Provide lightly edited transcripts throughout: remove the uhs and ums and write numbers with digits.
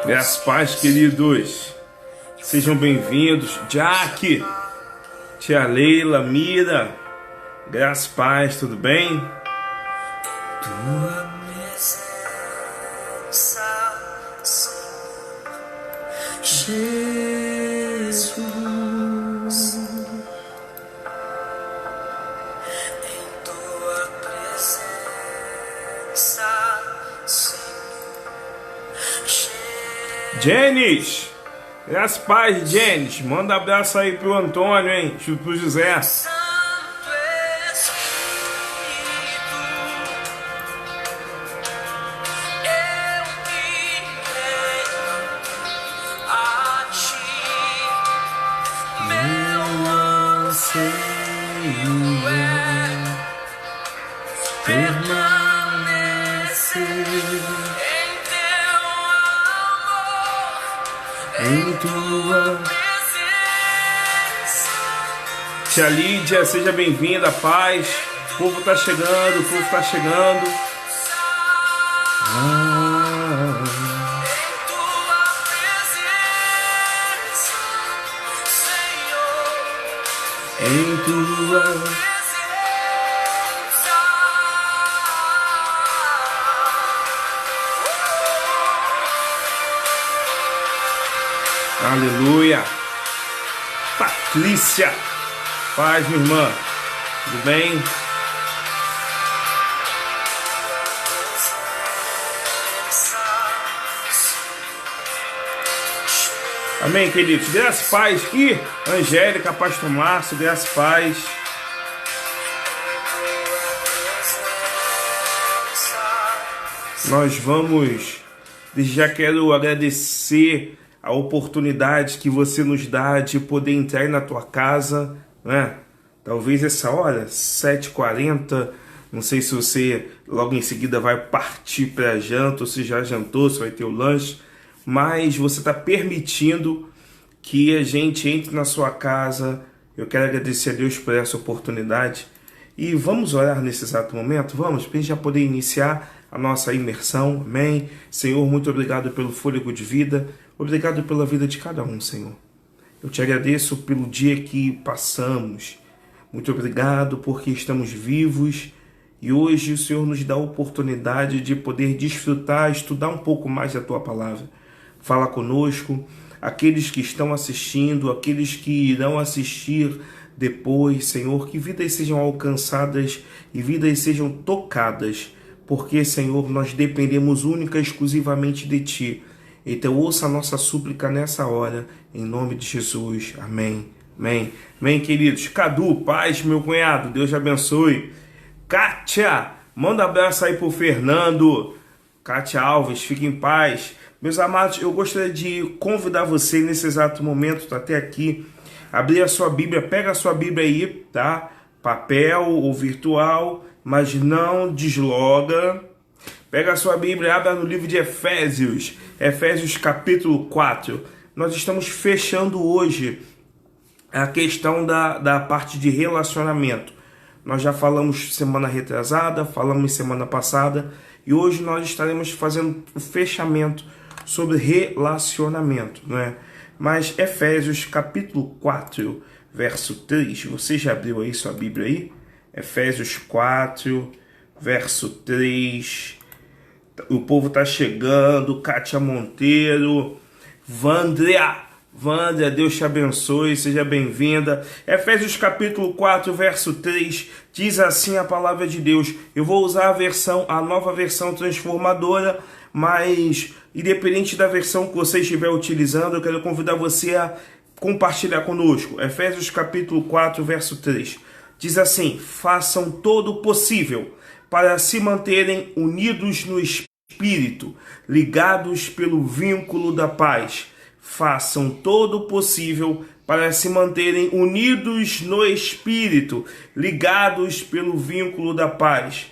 Graças a paz, queridos. Sejam bem-vindos. Jack, tia Leila, Mira. Graças a paz, tudo bem? Tua presença, Jesus. Em tua presença, Jenis, graças a paz, Jenis. Manda abraço aí pro Antônio, hein? Pro José. Tia Lídia, seja bem-vinda, paz. O povo tá chegando, o povo tá chegando. Em tua aleluia. Patrícia, paz, minha irmã, tudo bem? Amém, queridos. Graças a paz aqui, Angélica, Pastor Márcio, graças a paz. Nós vamos, desde já quero agradecer a oportunidade que você nos dá de poder entrar na tua casa, né? Talvez essa hora, 7h40, não sei se você logo em seguida vai partir para a janta, ou se já jantou, se vai ter o lanche, mas você está permitindo que a gente entre na sua casa. Eu quero agradecer a Deus por essa oportunidade e vamos orar nesse exato momento? Vamos, para a gente já poder iniciar a nossa imersão, amém? Senhor, muito obrigado pelo fôlego de vida, obrigado pela vida de cada um, Senhor. Eu te agradeço pelo dia que passamos. Muito obrigado porque estamos vivos e hoje o Senhor nos dá a oportunidade de poder desfrutar, estudar um pouco mais da Tua Palavra. Fala conosco, aqueles que estão assistindo, aqueles que irão assistir depois, Senhor, que vidas sejam alcançadas e vidas sejam tocadas, porque, Senhor, nós dependemos única e exclusivamente de Ti. Então ouça a nossa súplica nessa hora, em nome de Jesus. Amém. Amém. Amém, queridos. Cadu, paz, meu cunhado, Deus te abençoe. Kátia, manda um abraço aí pro Fernando. Kátia Alves, fique em paz. Meus amados, eu gostaria de convidar você nesse exato momento, tá até aqui, abrir a sua Bíblia, pega a sua Bíblia aí, tá? Papel ou virtual, mas não desloga. Pega a sua Bíblia, abra no livro de Efésios, Efésios capítulo 4. Nós estamos fechando hoje a questão da parte de relacionamento. Nós já falamos semana retrasada, falamos semana passada, e hoje nós estaremos fazendo o fechamento sobre relacionamento, né? Mas Efésios capítulo 4, verso 3, você já abriu aí sua Bíblia aí? Efésios 4, verso 3... O povo está chegando, Kátia Monteiro, Vandria, Deus te abençoe, seja bem-vinda. Efésios capítulo 4, verso 3, diz assim a palavra de Deus. Eu vou usar a nova versão transformadora, mas independente da versão que você estiver utilizando, eu quero convidar você a compartilhar conosco. Efésios capítulo 4, verso 3, diz assim: façam todo o possível para se manterem unidos no Espírito, ligados pelo vínculo da paz. Façam todo o possível para se manterem unidos no Espírito, ligados pelo vínculo da paz.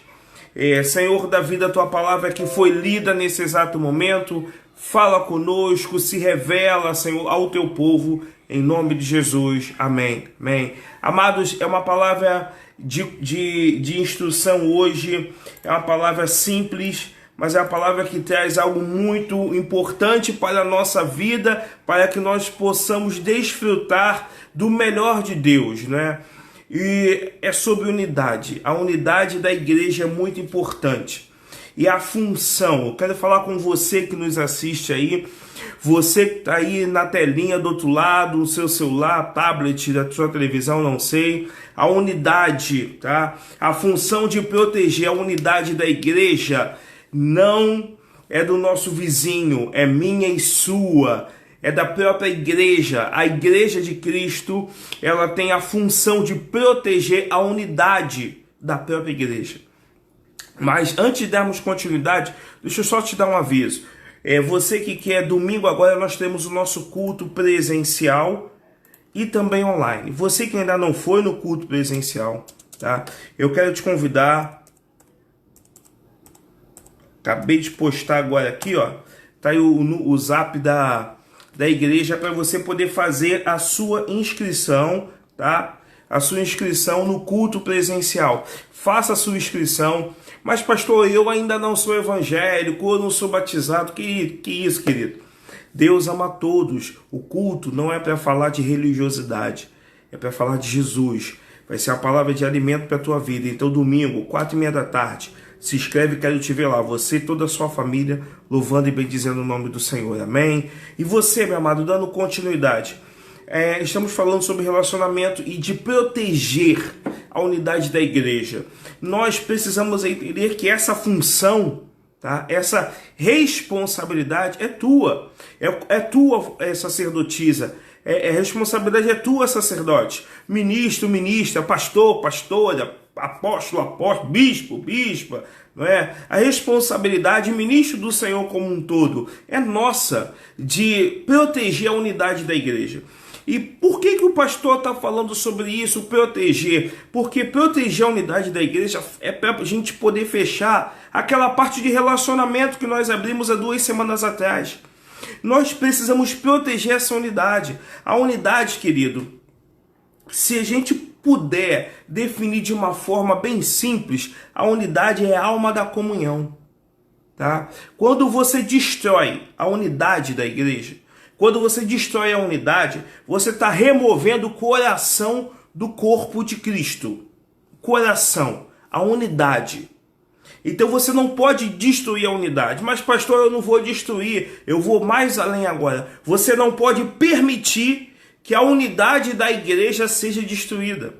Senhor da vida, a tua palavra que foi lida nesse exato momento, fala conosco, se revela, Senhor, ao teu povo, em nome de Jesus. Amém. Amém. Amados, é uma palavra de instrução hoje, é uma palavra simples, mas é uma palavra que traz algo muito importante para a nossa vida, para que nós possamos desfrutar do melhor de Deus, né? E é sobre unidade. A unidade da igreja é muito importante. E a função, eu quero falar com você que nos assiste aí, você que está aí na telinha do outro lado, no seu celular, tablet, da sua televisão, não sei. A unidade, tá? A função de proteger a unidade da igreja não é do nosso vizinho, é minha e sua, é da própria igreja. A igreja de Cristo, ela tem a função de proteger a unidade da própria igreja. Mas antes de darmos continuidade, deixa eu só te dar um aviso. Você que quer, domingo agora nós temos o nosso culto presencial e também online. Você que ainda não foi no culto presencial, tá? Eu quero te convidar. Acabei de postar agora aqui, ó. Tá aí o zap da igreja para você poder fazer a sua inscrição, tá? A sua inscrição no culto presencial. Faça a sua inscrição. Mas, pastor, eu ainda não sou evangélico, eu não sou batizado. Que isso, querido? Deus ama todos. O culto não é para falar de religiosidade, é para falar de Jesus. Vai ser a palavra de alimento para a tua vida. Então, domingo, 4h30 da tarde, se inscreve, quero te ver lá. Você e toda a sua família, louvando e bendizendo o nome do Senhor. Amém? E você, meu amado, dando continuidade. Estamos falando sobre relacionamento e de proteger a unidade da igreja. Nós precisamos entender que essa função, tá? Essa responsabilidade é tua. É tua, sacerdotisa. Responsabilidade é tua, sacerdote. Ministro, ministra, pastor, pastora, apóstolo, apóstolo, bispo, bispa. Não é? A responsabilidade, ministro do Senhor como um todo, é nossa de proteger a unidade da igreja. E por que o pastor está falando sobre isso, proteger? Porque proteger a unidade da igreja é para a gente poder fechar aquela parte de relacionamento que nós abrimos há 2 semanas atrás. Nós precisamos proteger essa unidade. A unidade, querido, se a gente puder definir de uma forma bem simples, a unidade é a alma da comunhão. Tá? Quando você destrói a unidade da igreja, quando você destrói a unidade, você está removendo o coração do corpo de Cristo. Coração, a unidade. Então você não pode destruir a unidade. Mas, pastor, eu não vou destruir. Eu vou mais além agora. Você não pode permitir que a unidade da igreja seja destruída.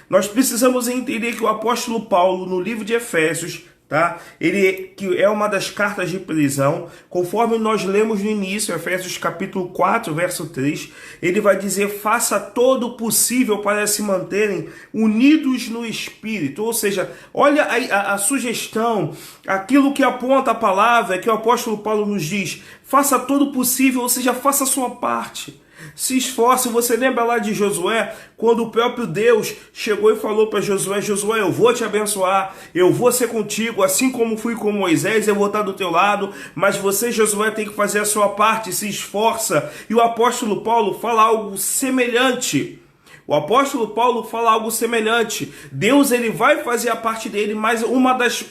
Nós precisamos entender que o apóstolo Paulo, no livro de Efésios, tá? Ele que é uma das cartas de prisão, conforme nós lemos no início, Efésios capítulo 4, verso 3, ele vai dizer: faça todo o possível para se manterem unidos no Espírito. Ou seja, olha a sugestão, aquilo que aponta a palavra, que o apóstolo Paulo nos diz: faça todo o possível, ou seja, faça a sua parte. Se esforce. Você lembra lá de Josué, quando o próprio Deus chegou e falou para Josué: Josué, eu vou te abençoar, eu vou ser contigo, assim como fui com Moisés, eu vou estar do teu lado, mas você, Josué, tem que fazer a sua parte, se esforça. E o apóstolo Paulo fala algo semelhante. O apóstolo Paulo fala algo semelhante. Deus, ele vai fazer a parte dele, mas uma das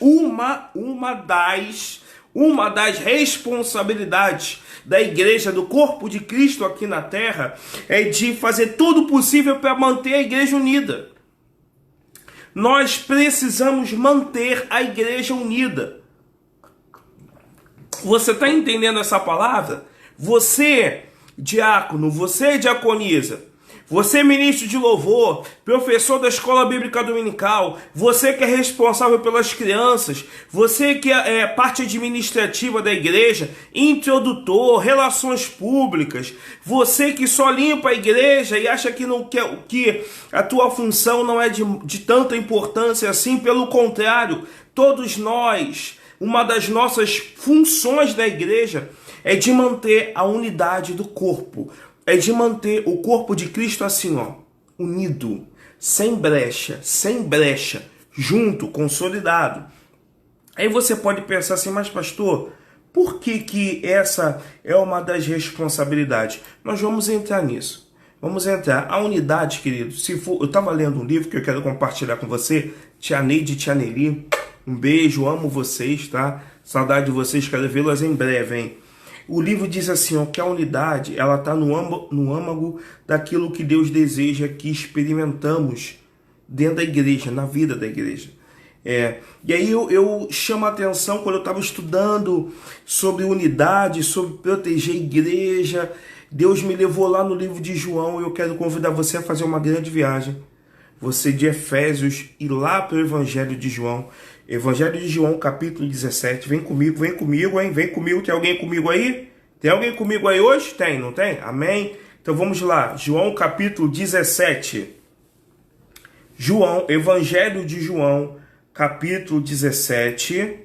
responsabilidades da igreja, do corpo de Cristo aqui na terra, é de fazer tudo o possível para manter a igreja unida. Nós precisamos manter a igreja unida. Você está entendendo essa palavra? Você, diácono, você, diaconisa, Você, ministro de louvor, professor da escola bíblica dominical, você que é responsável pelas crianças, você que é parte administrativa da igreja, introdutor, relações públicas, você que só limpa a igreja e acha que a tua função não é de tanta importância assim, pelo contrário, todos nós, uma das nossas funções da igreja é de manter a unidade do corpo. É de manter o corpo de Cristo assim, ó, unido, sem brecha, junto, consolidado. Aí você pode pensar assim, mas pastor, por que essa é uma das responsabilidades? Nós vamos entrar nisso. Vamos entrar. A unidade, querido, eu estava lendo um livro que eu quero compartilhar com você, Tia Neide e Tia Nelly. Um beijo, amo vocês, tá? Saudade de vocês, quero vê-las em breve, hein? O livro diz assim, ó, que a unidade, ela está no âmago daquilo que Deus deseja que experimentamos dentro da igreja, na vida da igreja. E aí eu chamo a atenção quando eu estava estudando sobre unidade, sobre proteger a igreja. Deus me levou lá no livro de João e eu quero convidar você a fazer uma grande viagem. Você de Efésios e lá para o Evangelho de João. Evangelho de João, capítulo 17. Vem comigo, hein? Vem comigo. Tem alguém comigo aí? Tem alguém comigo aí hoje? Tem, não tem? Amém? Então vamos lá. João, capítulo 17. Evangelho de João, capítulo 17.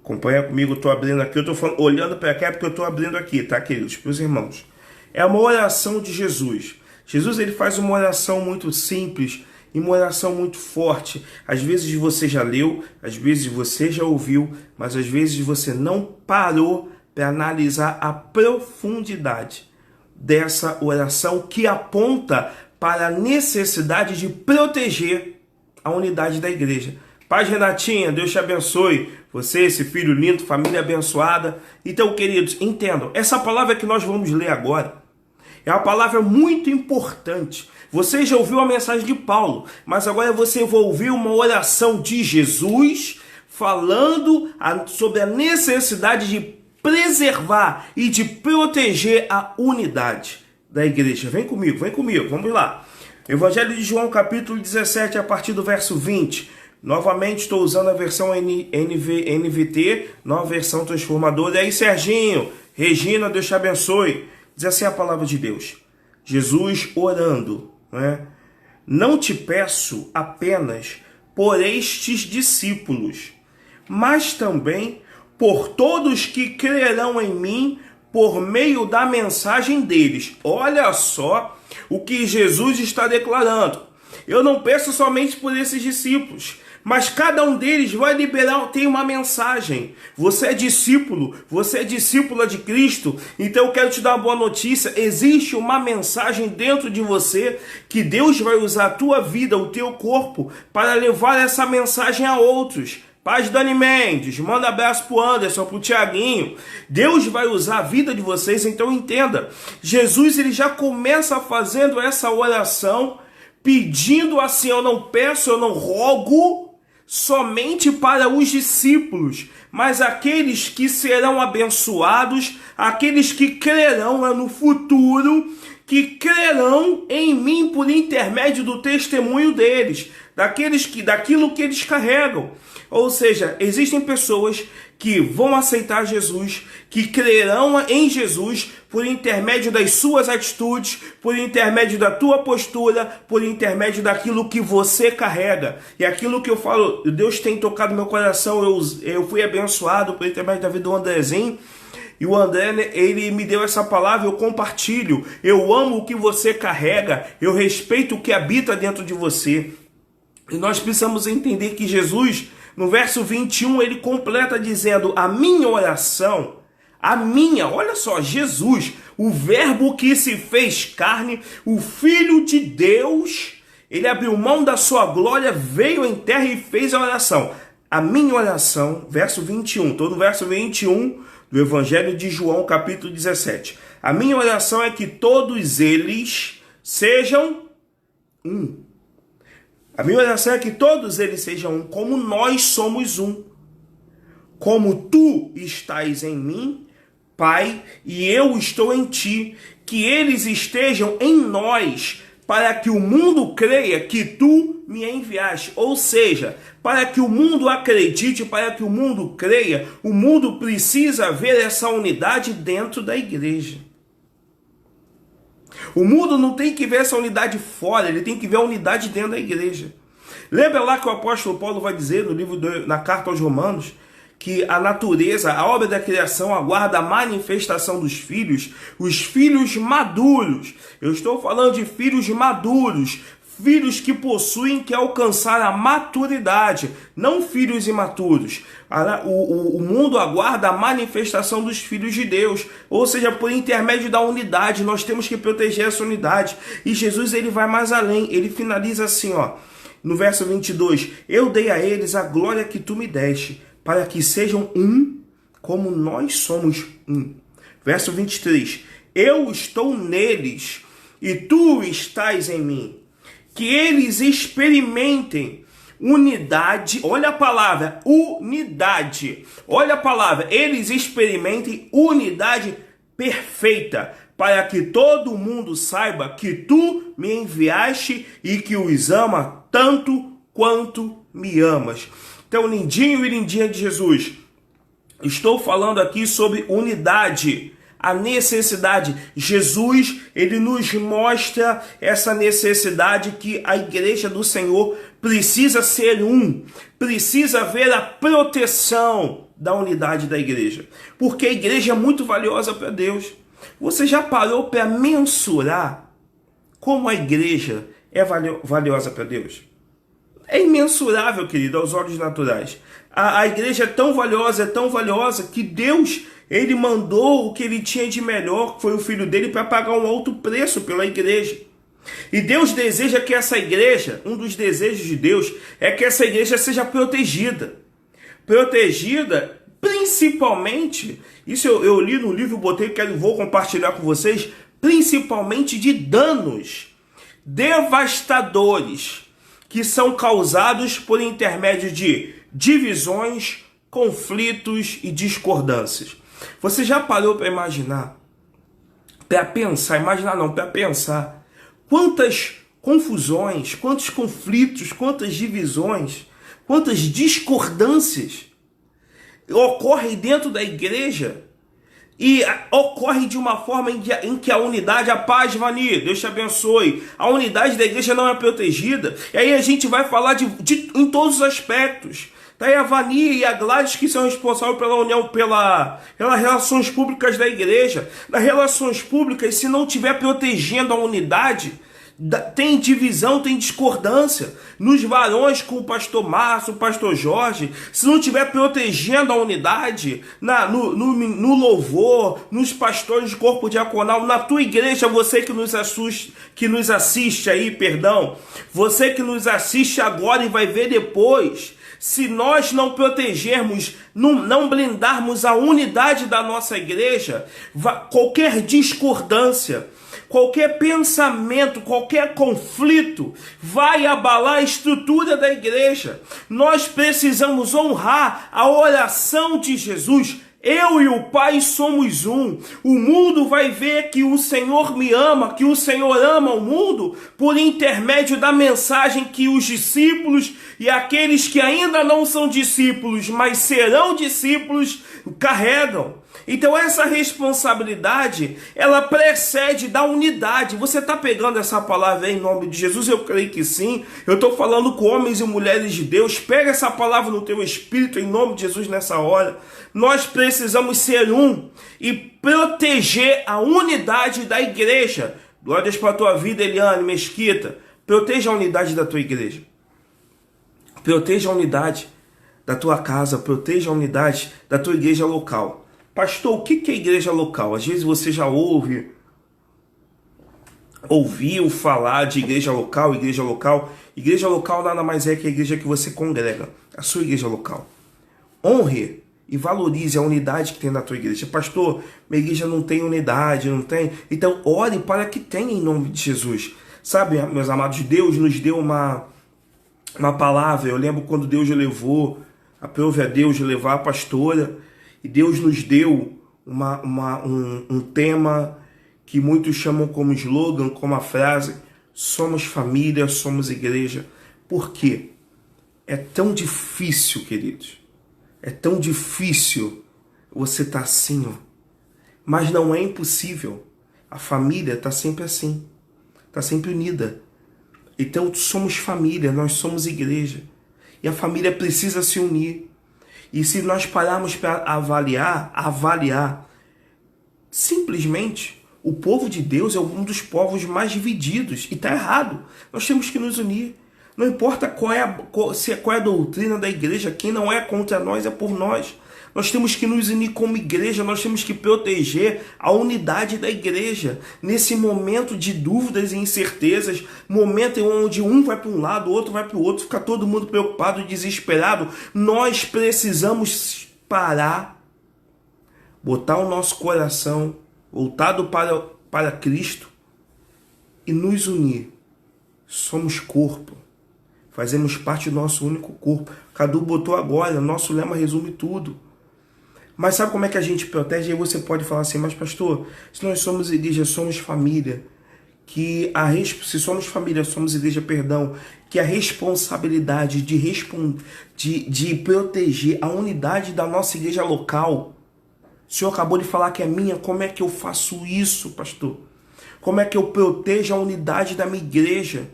Acompanha comigo, eu estou abrindo aqui. Eu estou olhando para cá porque eu estou abrindo aqui, tá, queridos? Para os irmãos. É uma oração de Jesus. Jesus, ele faz uma oração muito simples e uma oração muito forte. Às vezes você já leu, às vezes você já ouviu, mas às vezes você não parou para analisar a profundidade dessa oração que aponta para a necessidade de proteger a unidade da igreja. Paz, Renatinha, Deus te abençoe. Você, esse filho lindo, família abençoada. Então, queridos, entendam, essa palavra que nós vamos ler agora é uma palavra muito importante. Você já ouviu a mensagem de Paulo, mas agora você vai ouvir uma oração de Jesus falando sobre a necessidade de preservar e de proteger a unidade da igreja. Vem comigo, vamos lá. Evangelho de João, capítulo 17, a partir do verso 20. Novamente estou usando a versão NVT, nova versão transformadora. E aí, Serginho, Regina, Deus te abençoe. Diz assim a palavra de Deus. Jesus orando, né? Não te peço apenas por estes discípulos, mas também por todos que crerão em mim por meio da mensagem deles. Olha só o que Jesus está declarando. Eu não peço somente por esses discípulos, mas cada um deles vai liberar, tem uma mensagem. Você é discípulo, você é discípula de Cristo, então eu quero te dar uma boa notícia. Existe uma mensagem dentro de você que Deus vai usar a tua vida, o teu corpo, para levar essa mensagem a outros. Paz, Dani Mendes, manda abraço pro Anderson, pro Tiaguinho. Deus vai usar a vida de vocês, então entenda. Jesus, ele já começa fazendo essa oração, pedindo assim, eu não peço, eu não rogo somente para os discípulos, mas aqueles que serão abençoados, aqueles que crerão no futuro, que crerão em mim por intermédio do testemunho deles, daquilo que eles carregam. Ou seja, existem pessoas que vão aceitar Jesus, que crerão em Jesus por intermédio das suas atitudes, por intermédio da tua postura, por intermédio daquilo que você carrega. E aquilo que eu falo, Deus tem tocado meu coração, eu fui abençoado por intermédio da vida do Andrezinho, e o André, ele me deu essa palavra, eu compartilho. Eu amo o que você carrega, eu respeito o que habita dentro de você. E nós precisamos entender que Jesus, no verso 21, ele completa dizendo, a minha oração, olha só, Jesus, o verbo que se fez carne, o Filho de Deus, ele abriu mão da sua glória, veio em terra e fez a oração. A minha oração, verso 21, estou no verso 21 do Evangelho de João, capítulo 17. A minha oração é que todos eles sejam um. A minha oração é que todos eles sejam um, como nós somos um. Como tu estás em mim, Pai, e eu estou em ti, que eles estejam em nós, para que o mundo creia que tu me enviaste. Ou seja, para que o mundo acredite, para que o mundo creia, o mundo precisa ver essa unidade dentro da igreja. O mundo não tem que ver essa unidade fora, ele tem que ver a unidade dentro da igreja. Lembra lá que o apóstolo Paulo vai dizer no livro na carta aos Romanos, que a natureza, a obra da criação aguarda a manifestação dos filhos, os filhos maduros. Eu estou falando de filhos maduros, filhos que possuem que alcançar a maturidade, não filhos imaturos. O mundo aguarda a manifestação dos filhos de Deus, ou seja, por intermédio da unidade, nós temos que proteger essa unidade. E Jesus, ele vai mais além, ele finaliza assim, ó, no verso 22, eu dei a eles a glória que tu me deste, para que sejam um, como nós somos um. Verso 23, eu estou neles, e tu estás em mim. Que eles experimentem unidade, olha a palavra, unidade. Olha a palavra, eles experimentem unidade perfeita, para que todo mundo saiba que tu me enviaste e que os ama tanto quanto me amas. Então, lindinho e lindinha de Jesus, estou falando aqui sobre unidade, a necessidade. Jesus, ele nos mostra essa necessidade que a igreja do Senhor precisa ser um, precisa ver a proteção da unidade da igreja, porque a igreja é muito valiosa para Deus. Você já parou para mensurar como a igreja é valiosa para Deus? É imensurável, querido, aos olhos naturais. A igreja é tão valiosa que Deus, ele mandou o que ele tinha de melhor, que foi o filho dele, para pagar um alto preço pela igreja. E Deus deseja que essa igreja, um dos desejos de Deus, é que essa igreja seja protegida. Protegida, principalmente, isso eu li no livro, vou compartilhar com vocês, principalmente de danos devastadores que são causados por intermédio de divisões, conflitos e discordâncias. Você já parou para imaginar, para pensar quantas confusões, quantos conflitos, quantas divisões, quantas discordâncias ocorrem dentro da igreja e ocorre de uma forma em que a unidade, a paz, Vani, Deus te abençoe, a unidade da igreja não é protegida. E aí a gente vai falar em todos os aspectos. Tá aí a Vani e a Gladys, que são responsáveis pela união, pelas relações públicas da igreja. Nas relações públicas, se não estiver protegendo a unidade, tem divisão, tem discordância. Nos varões com o pastor Márcio, o pastor Jorge, se não estiver protegendo a unidade, no louvor, nos pastores de corpo diaconal, na tua igreja, você que nos assiste aí, você que nos assiste agora e vai ver depois, se nós não protegermos, não blindarmos a unidade da nossa igreja, qualquer discordância, qualquer pensamento, qualquer conflito vai abalar a estrutura da igreja. Nós precisamos honrar a oração de Jesus. Eu e o Pai somos um. O mundo vai ver que o Senhor me ama, que o Senhor ama o mundo, por intermédio da mensagem que os discípulos e aqueles que ainda não são discípulos, mas serão discípulos, carregam. Então essa responsabilidade, ela precede da unidade. Você está pegando essa palavra aí em nome de Jesus? Eu creio que sim. Eu estou falando com homens e mulheres de Deus. Pega essa palavra no teu espírito em nome de Jesus nessa hora. Nós precisamos ser um e proteger a unidade da igreja. Glórias para a tua vida, Eliane Mesquita. Proteja a unidade da tua igreja. Proteja a unidade da tua casa. Proteja a unidade da tua igreja local. Pastor, o que é igreja local? Às vezes você já ouviu falar de igreja local. Igreja local nada mais é que a igreja que você congrega, a sua igreja local. Honre e valorize a unidade que tem na tua igreja. Pastor, minha igreja não tem unidade, não tem. Então ore para que tenha em nome de Jesus. Sabe, meus amados, Deus nos deu uma palavra. Eu lembro quando Deus levou, aprove a Deus levar a pastora, e Deus nos deu um tema que muitos chamam como slogan, como a frase: somos família, somos igreja. Por quê? É tão difícil, queridos. É tão difícil você estar assim, ó. Mas não é impossível. A família está sempre assim. Está sempre unida. Então somos família, nós somos igreja. E a família precisa se unir. E se nós pararmos para avaliar, simplesmente, o povo de Deus é um dos povos mais divididos. E está errado. Nós temos que nos unir. Não importa qual é a doutrina da igreja, quem não é contra nós é por nós. Nós temos que nos unir como igreja, nós temos que proteger a unidade da igreja. Nesse momento de dúvidas e incertezas, momento em onde um vai para um lado, o outro vai para o outro, fica todo mundo preocupado e desesperado, nós precisamos parar, botar o nosso coração voltado para Cristo e nos unir. Somos corpo. Fazemos parte do nosso único corpo. Cadu botou agora, nosso lema resume tudo. Mas sabe como é que a gente protege? Aí você pode falar assim: mas pastor, se nós somos igreja, somos família, se somos família, somos igreja, perdão, que a responsabilidade de proteger a unidade da nossa igreja local, o senhor acabou de falar que é minha, como é que eu faço isso, pastor? Como é que eu protejo a unidade da minha igreja?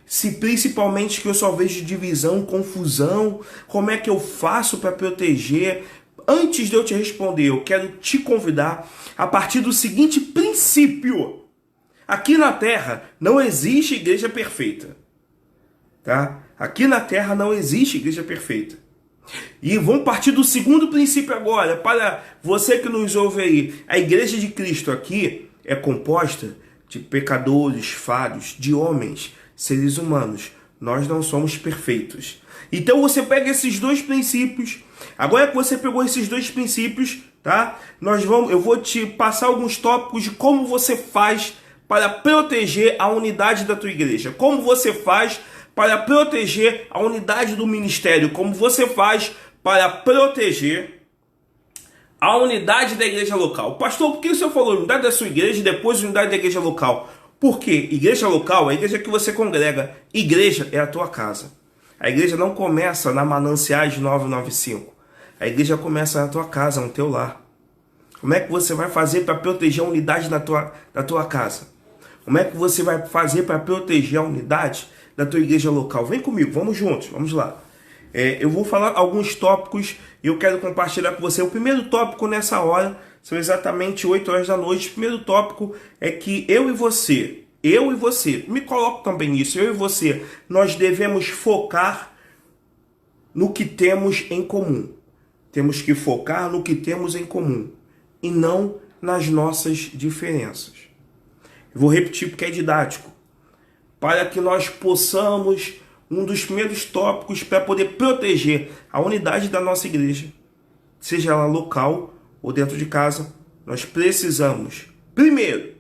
Se principalmente que eu só vejo divisão, confusão, como é que eu faço para proteger? Antes de eu te responder, eu quero te convidar a partir do seguinte princípio. Aqui na Terra não existe igreja perfeita. Tá? Aqui na Terra não existe igreja perfeita. E vamos partir do segundo princípio agora. Para você que nos ouve aí, a igreja de Cristo aqui é composta de pecadores, falhos, de homens, seres humanos. Nós não somos perfeitos. Então você pega esses dois princípios. Agora que você pegou esses dois princípios, tá? Eu vou te passar alguns tópicos de como você faz para proteger a unidade da tua igreja. Como você faz para proteger a unidade do ministério. Como você faz para proteger a unidade da igreja local. Pastor, por que o senhor falou unidade da sua igreja e depois unidade da igreja local? Por quê? Igreja local é a igreja que você congrega. Igreja é a tua casa. A igreja não começa na Mananciais 995. A igreja começa na tua casa, no teu lar. Como é que você vai fazer para proteger a unidade da tua casa? Como é que você vai fazer para proteger a unidade da tua igreja local? Vem comigo, vamos juntos, vamos lá. Eu vou falar alguns tópicos e eu quero compartilhar com você. O primeiro tópico nessa hora, são exatamente 8 horas da noite. O primeiro tópico é que eu e você, me coloco também nisso, eu e você, nós devemos focar no que temos em comum. Temos que focar no que temos em comum e não nas nossas diferenças. Eu vou repetir porque é didático. Para que nós possamos, um dos primeiros tópicos para poder proteger a unidade da nossa igreja, seja ela local ou dentro de casa, nós precisamos, primeiro,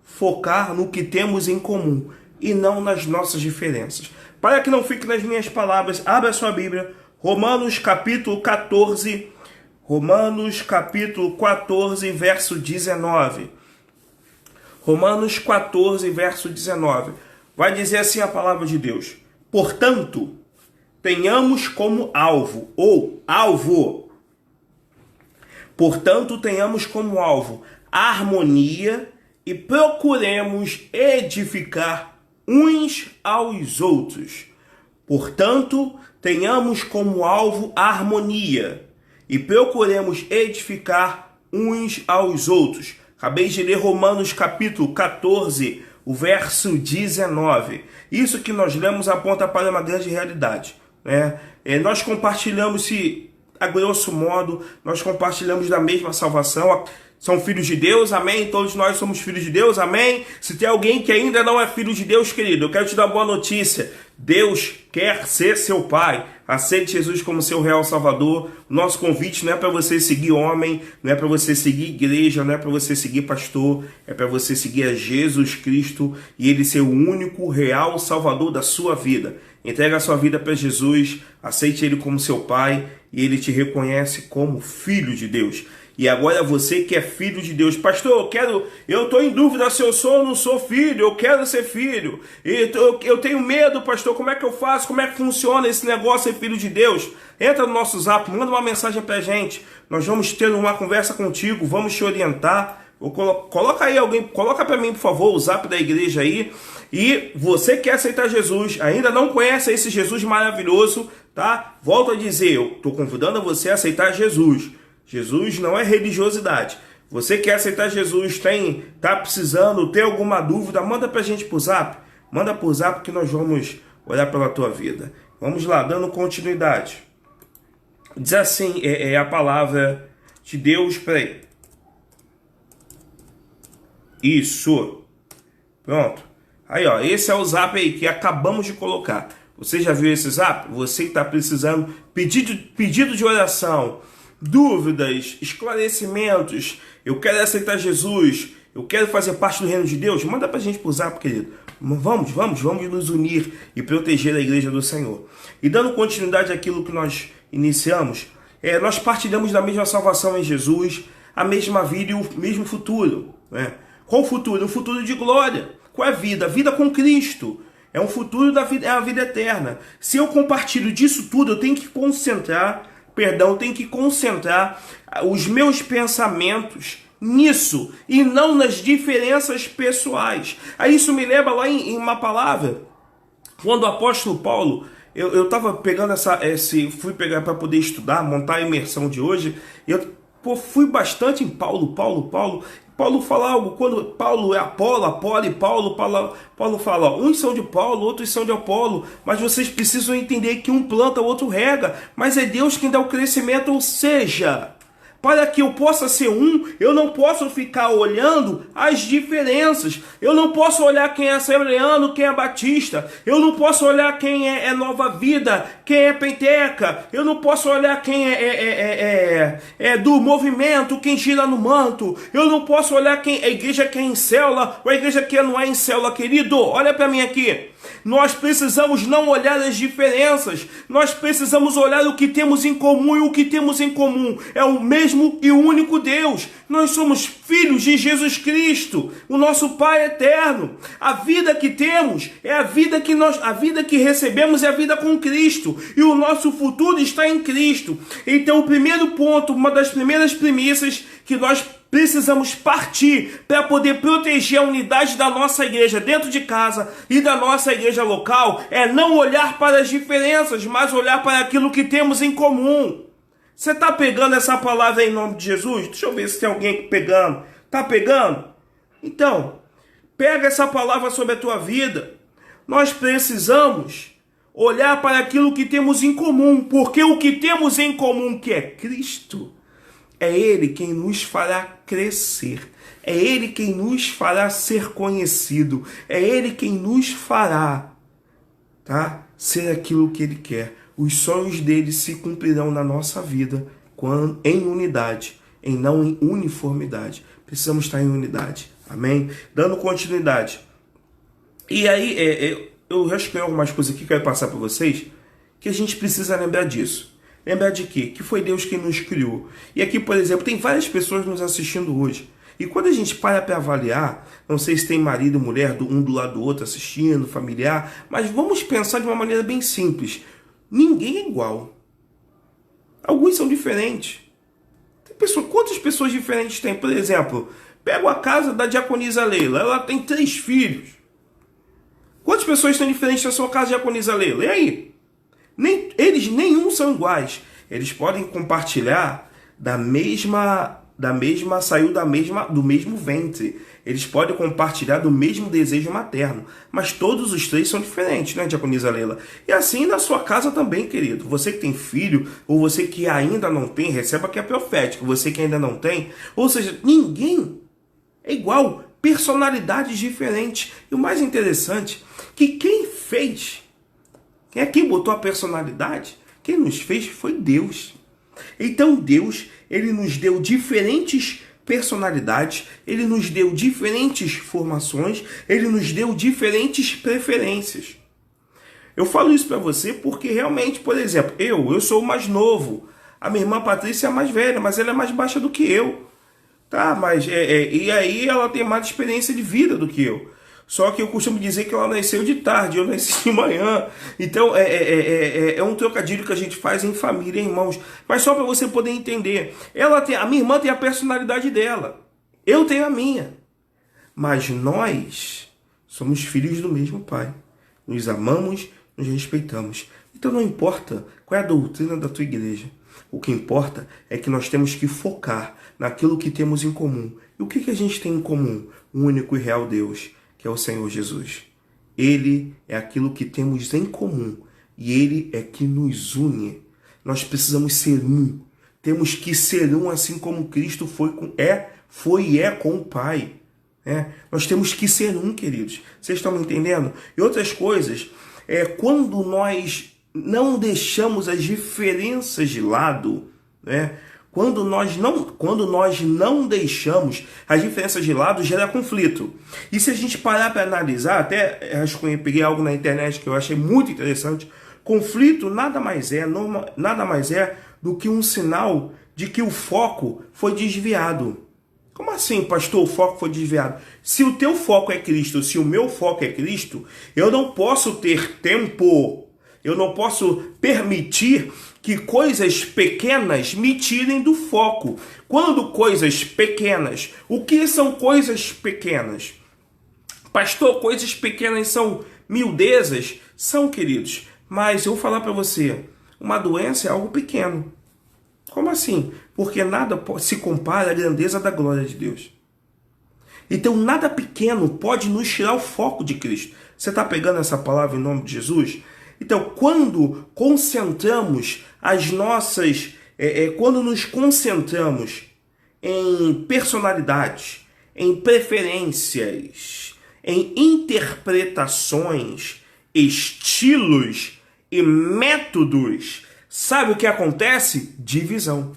focar no que temos em comum e não nas nossas diferenças. Para que não fique nas minhas palavras, abra a sua Bíblia, Romanos capítulo 14, verso 19. Romanos 14, verso 19. Vai dizer assim a palavra de Deus: portanto, tenhamos como alvo, portanto, tenhamos como alvo a harmonia e procuremos edificar uns aos outros. Portanto, tenhamos como alvo a harmonia e procuremos edificar uns aos outros. Acabei de ler Romanos capítulo 14, o verso 19. Isso que nós lemos aponta para uma grande realidade, né? Nós compartilhamos, a grosso modo, nós compartilhamos da mesma salvação. São filhos de Deus, amém? Todos nós somos filhos de Deus, amém? Se tem alguém que ainda não é filho de Deus, querido, eu quero te dar uma boa notícia. Deus quer ser seu Pai. Aceite Jesus como seu real Salvador. Nosso convite não é para você seguir homem, não é para você seguir igreja, não é para você seguir pastor, é para você seguir a Jesus Cristo e Ele ser o único real Salvador da sua vida. Entrega a sua vida para Jesus, aceite Ele como seu Pai e Ele te reconhece como filho de Deus. E agora você que é filho de Deus, pastor, eu estou em dúvida se eu sou ou não sou filho, eu quero ser filho, eu tenho medo, pastor, como é que eu faço, como é que funciona esse negócio ser filho de Deus? Entra no nosso zap, manda uma mensagem pra gente, nós vamos ter uma conversa contigo, vamos te orientar. Coloca aí alguém, coloca para mim, por favor, o zap da igreja aí. E você quer aceitar Jesus, ainda não conhece esse Jesus maravilhoso, tá? Volto a dizer, eu estou convidando você a aceitar Jesus. Jesus não é religiosidade. Você quer aceitar Jesus, tá precisando, tem alguma dúvida, manda pra gente pro zap. Manda pro zap que nós vamos olhar pela tua vida. Vamos lá, dando continuidade. Diz assim, a palavra de Deus, peraí. Isso. Pronto. Aí, ó, esse é o zap aí que acabamos de colocar. Você já viu esse zap? Você está precisando, pedido de oração, dúvidas, esclarecimentos. Eu quero aceitar Jesus. Eu quero fazer parte do reino de Deus. Manda pra gente pro zap, querido. Vamos nos unir e proteger a igreja do Senhor. E dando continuidade àquilo que nós iniciamos, nós partilhamos da mesma salvação em Jesus, a mesma vida e o mesmo futuro, né? Qual o futuro? Um futuro de glória. Qual é a vida? A vida com Cristo. É um futuro da vida, é a vida eterna. Se eu compartilho disso tudo, eu tenho que concentrar os meus pensamentos nisso e não nas diferenças pessoais. Aí isso me leva lá em uma palavra, quando o apóstolo Paulo, eu estava pegando fui pegar para poder estudar, montar a imersão de hoje, fui bastante em Paulo fala algo, quando Paulo é Apolo e Paulo fala, ó, uns são de Paulo, outros são de Apolo, mas vocês precisam entender que um planta, o outro rega, mas é Deus quem dá o crescimento, ou seja, para que eu possa ser eu não posso ficar olhando as diferenças. Eu não posso olhar quem é assembleano, quem é batista. Eu não posso olhar quem é Nova Vida, quem é penteca. Eu não posso olhar quem é do movimento, quem gira no manto. Eu não posso olhar a igreja que é em célula ou a igreja que não é em célula, querido. Olha para mim aqui. Nós precisamos não olhar as diferenças, nós precisamos olhar o que temos em comum, e o que temos em comum é o mesmo e único Deus. Nós somos filhos de Jesus Cristo, o nosso Pai eterno. A vida que temos é a vida que recebemos é a vida com Cristo, e o nosso futuro está em Cristo. Então, o primeiro ponto, uma das primeiras premissas que nós precisamos partir para poder proteger a unidade da nossa igreja dentro de casa e da nossa igreja local é não olhar para as diferenças, mas olhar para aquilo que temos em comum. Você está pegando essa palavra em nome de Jesus? Deixa eu ver se tem alguém pegando. Está pegando? Então, pega essa palavra sobre a tua vida. Nós precisamos olhar para aquilo que temos em comum, porque o que temos em comum, que é Cristo, é Ele quem nos fará crescer. É Ele quem nos fará ser conhecido. É Ele quem nos fará, ser aquilo que Ele quer. Os sonhos dele se cumprirão na nossa vida em unidade, não em uniformidade. Precisamos estar em unidade. Amém? Dando continuidade. E aí, eu acho que tem algumas coisas aqui que eu quero passar para vocês, que a gente precisa lembrar disso. Lembrar de quê? Que foi Deus quem nos criou. E aqui, por exemplo, tem várias pessoas nos assistindo hoje. E quando a gente para avaliar, não sei se tem marido e mulher um do lado do outro assistindo, familiar, mas vamos pensar de uma maneira bem simples. Ninguém é igual. Alguns são diferentes. Quantas pessoas diferentes tem? Por exemplo, pego a casa da diaconisa Leila. Ela tem 3 filhos. Quantas pessoas estão diferentes da sua casa, diaconisa Leila? E aí? Nenhum são iguais. Eles podem compartilhar saiu do mesmo ventre. Eles podem compartilhar do mesmo desejo materno. Mas todos os 3 são diferentes, né, diaconisa Leila? E assim na sua casa também, querido. Você que tem filho, ou você que ainda não tem, receba que é profético. Você que ainda não tem. Ou seja, ninguém é igual. Personalidades diferentes. E o mais interessante, que quem botou a personalidade, quem nos fez foi Deus. Então Deus, Ele nos deu diferentes personalidades, Ele nos deu diferentes formações, Ele nos deu diferentes preferências. Eu falo isso para você porque realmente, por exemplo, eu sou o mais novo. A minha irmã Patrícia é a mais velha, mas ela é mais baixa do que eu. Tá, mas e aí ela tem mais experiência de vida do que eu. Só que eu costumo dizer que ela nasceu de tarde, eu nasci de manhã. Então é um trocadilho que a gente faz em família, irmãos. Mas só para você poder entender. A minha irmã tem a personalidade dela. Eu tenho a minha. Mas nós somos filhos do mesmo Pai. Nos amamos, nos respeitamos. Então não importa qual é a doutrina da tua igreja. O que importa é que nós temos que focar naquilo que temos em comum. E o que a gente tem em comum? Um único e real Deus, que é o Senhor Jesus. Ele é aquilo que temos em comum. E Ele é que nos une. Nós precisamos ser um. Temos que ser um assim como Cristo foi e é com o Pai. Nós temos que ser um, queridos. Vocês estão me entendendo? E outras coisas, quando nós não deixamos as diferenças de lado, quando nós não deixamos as diferenças de lado, gera conflito. E se a gente parar para analisar, até acho que eu peguei algo na internet que eu achei muito interessante, conflito nada mais é do que um sinal de que o foco foi desviado. Como assim, pastor, o foco foi desviado? Se o teu foco é Cristo, se o meu foco é Cristo, eu não posso ter tempo, eu não posso permitir que coisas pequenas me tirem do foco. Quando coisas pequenas, o que são coisas pequenas? Pastor, coisas pequenas são miudezas? São, queridos, mas eu vou falar para você, uma doença é algo pequeno. Como assim? Porque nada se compara à grandeza da glória de Deus. Então nada pequeno pode nos tirar o foco de Cristo. Você está pegando essa palavra em nome de Jesus? Então quando concentramos quando nos concentramos em personalidades, em preferências, em interpretações, estilos e métodos, sabe o que acontece? Divisão.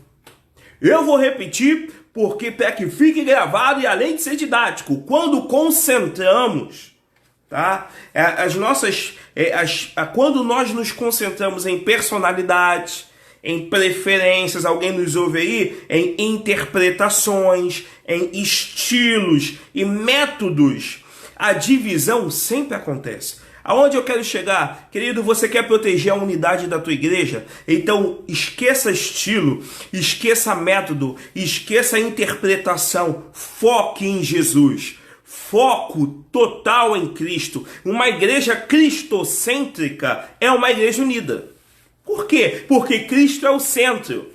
Eu vou repetir porque para que fique gravado e além de ser didático, quando concentramos, tá? Quando nós nos concentramos em personalidades, em preferências, alguém nos ouve aí, em interpretações, em estilos e métodos, a divisão sempre acontece. Aonde eu quero chegar? Querido, você quer proteger a unidade da tua igreja? Então esqueça estilo, esqueça método, esqueça interpretação, foque em Jesus. Foco total em Cristo. Uma igreja cristocêntrica é uma igreja unida. Por quê? Porque Cristo é o centro.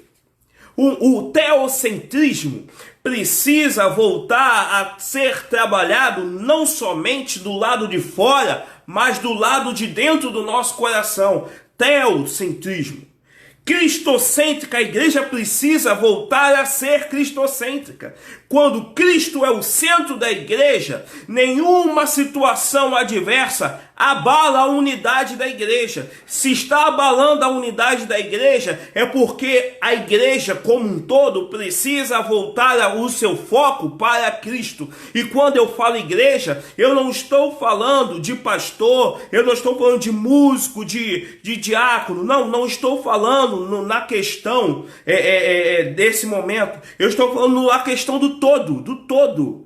O teocentrismo precisa voltar a ser trabalhado não somente do lado de fora, mas do lado de dentro do nosso coração. Teocentrismo. Cristocêntrica, a igreja precisa voltar a ser cristocêntrica. Quando Cristo é o centro da igreja, nenhuma situação adversa abala a unidade da igreja. Se está abalando a unidade da igreja, é porque a igreja como um todo precisa voltar o seu foco para Cristo. E quando eu falo igreja, eu não estou falando de pastor, eu não estou falando de músico, de diácono, não estou falando na questão desse momento, eu estou falando na questão do todo.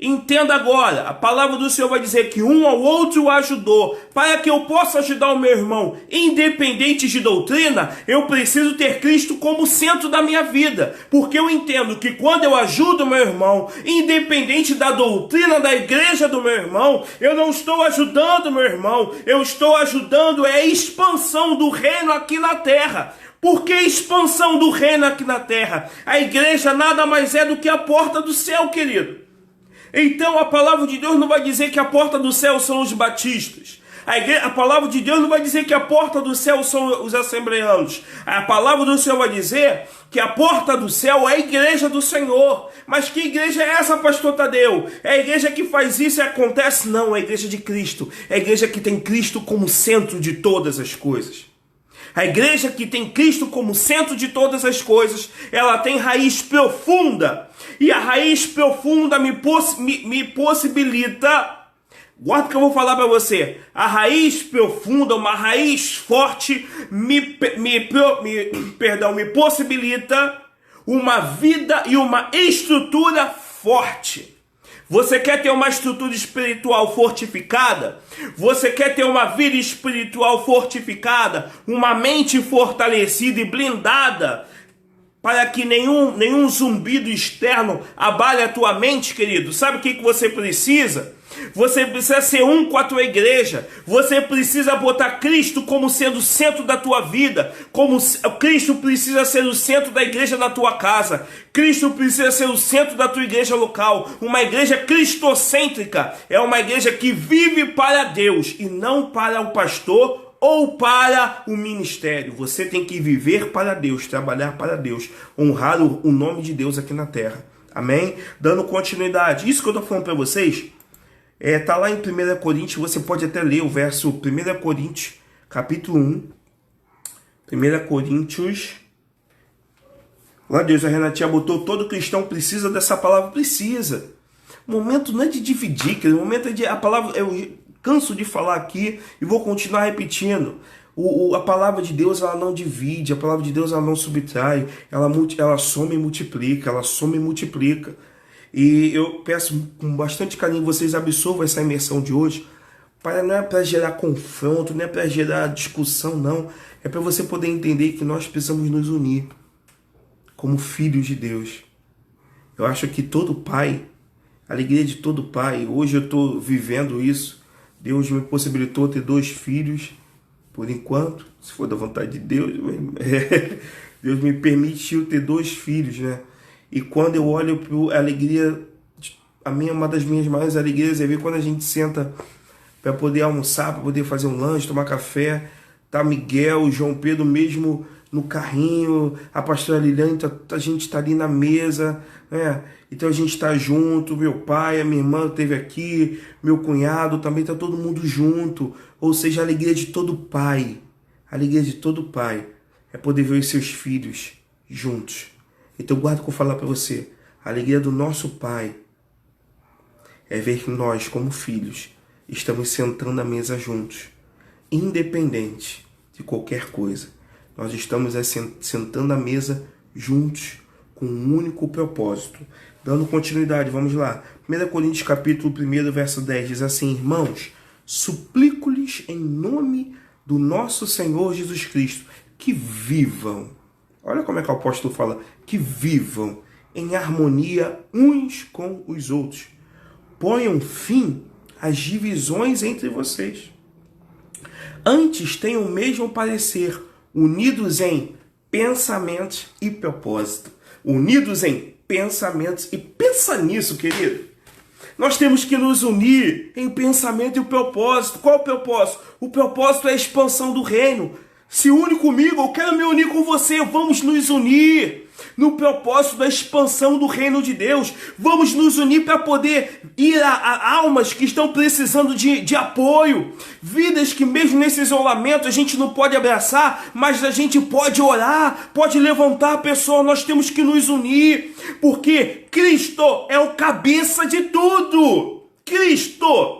Entenda agora, a palavra do Senhor vai dizer que um ao outro o ajudou. Para que eu possa ajudar o meu irmão, independente de doutrina, eu preciso ter Cristo como centro da minha vida. Porque eu entendo que quando eu ajudo o meu irmão, independente da doutrina da igreja do meu irmão, eu não estou ajudando o meu irmão, eu estou ajudando a expansão do reino aqui na terra. Por que expansão do reino aqui na terra? A igreja nada mais é do que a porta do céu, querido. Então a palavra de Deus não vai dizer que a porta do céu são os batistas. A palavra de Deus não vai dizer que a porta do céu são os assembleanos. A palavra do Senhor vai dizer que a porta do céu é a igreja do Senhor. Mas que igreja é essa, pastor Tadeu? É a igreja que faz isso e acontece? Não, é a igreja de Cristo. É a igreja que tem Cristo como centro de todas as coisas. A igreja que tem Cristo como centro de todas as coisas, ela tem raiz profunda. E a raiz profunda me possibilita Guarda o que eu vou falar para você. A raiz profunda, uma raiz forte, me possibilita uma vida e uma estrutura forte. Você quer ter uma estrutura espiritual fortificada? Você quer ter uma vida espiritual fortificada? Uma mente fortalecida e blindada? Para que nenhum zumbido externo abale a tua mente, querido. Sabe o que você precisa? Você precisa ser um com a tua igreja. Você precisa botar Cristo como sendo o centro da tua vida. Como Cristo precisa ser o centro da igreja na tua casa. Cristo precisa ser o centro da tua igreja local. Uma igreja cristocêntrica é uma igreja que vive para Deus e não para o pastor ou para o ministério. Você tem que viver para Deus, trabalhar para Deus, honrar o nome de Deus aqui na terra. Amém? Dando continuidade. Isso que eu estou falando para vocês tá lá em 1 Coríntios. Você pode até ler o verso 1 Coríntios, capítulo 1. 1 Coríntios. Lá Deus, a Renatinha botou, todo cristão precisa dessa palavra. Precisa. O momento não é de dividir, o momento é de... A palavra... Eu canso de falar aqui e vou continuar repetindo. A palavra de Deus, ela não divide. A palavra de Deus, ela não subtrai. Ela soma e multiplica. Ela soma e multiplica. E eu peço com bastante carinho vocês absorvam essa imersão de hoje. Não é para gerar confronto, não é para gerar discussão, não. É para você poder entender que nós precisamos nos unir como filhos de Deus. Eu acho que todo pai, a alegria de todo pai, hoje eu estou vivendo isso. Deus me possibilitou ter 2 filhos, por enquanto, se for da vontade de Deus. Deus me permitiu ter 2 filhos, né? E quando eu olho para a alegria, uma das minhas maiores alegrias é ver quando a gente senta para poder almoçar, para poder fazer um lanche, tomar café. Tá Miguel, João Pedro mesmo no carrinho, a pastora Liliane, a gente tá ali na mesa, né? Então a gente tá junto, meu pai, a minha irmã esteve aqui, meu cunhado também, tá todo mundo junto. Ou seja, a alegria de todo pai, a alegria de todo pai é poder ver os seus filhos juntos. Então guarda o que eu vou falar para você. A alegria do nosso Pai é ver que nós, como filhos, estamos sentando à mesa juntos. Independente de qualquer coisa. Nós estamos sentando à mesa juntos com um único propósito. Dando continuidade, vamos lá. 1 Coríntios capítulo 1, verso 10 diz assim: irmãos, suplico-lhes em nome do nosso Senhor Jesus Cristo que vivam. Olha como é que o apóstolo fala, que vivam em harmonia uns com os outros. Ponham fim às divisões entre vocês. Antes tenham o mesmo parecer, unidos em pensamentos e propósito. Unidos em pensamentos. E pensa nisso, querido. Nós temos que nos unir em pensamento e propósito. Qual o propósito? O propósito é a expansão do reino. Se une comigo, eu quero me unir com você. Vamos nos unir no propósito da expansão do reino de Deus. Vamos nos unir para poder ir a almas que estão precisando de apoio. Vidas que mesmo nesse isolamento a gente não pode abraçar, mas a gente pode orar, pode levantar a pessoa. Nós temos que nos unir, porque Cristo é o cabeça de tudo. Cristo!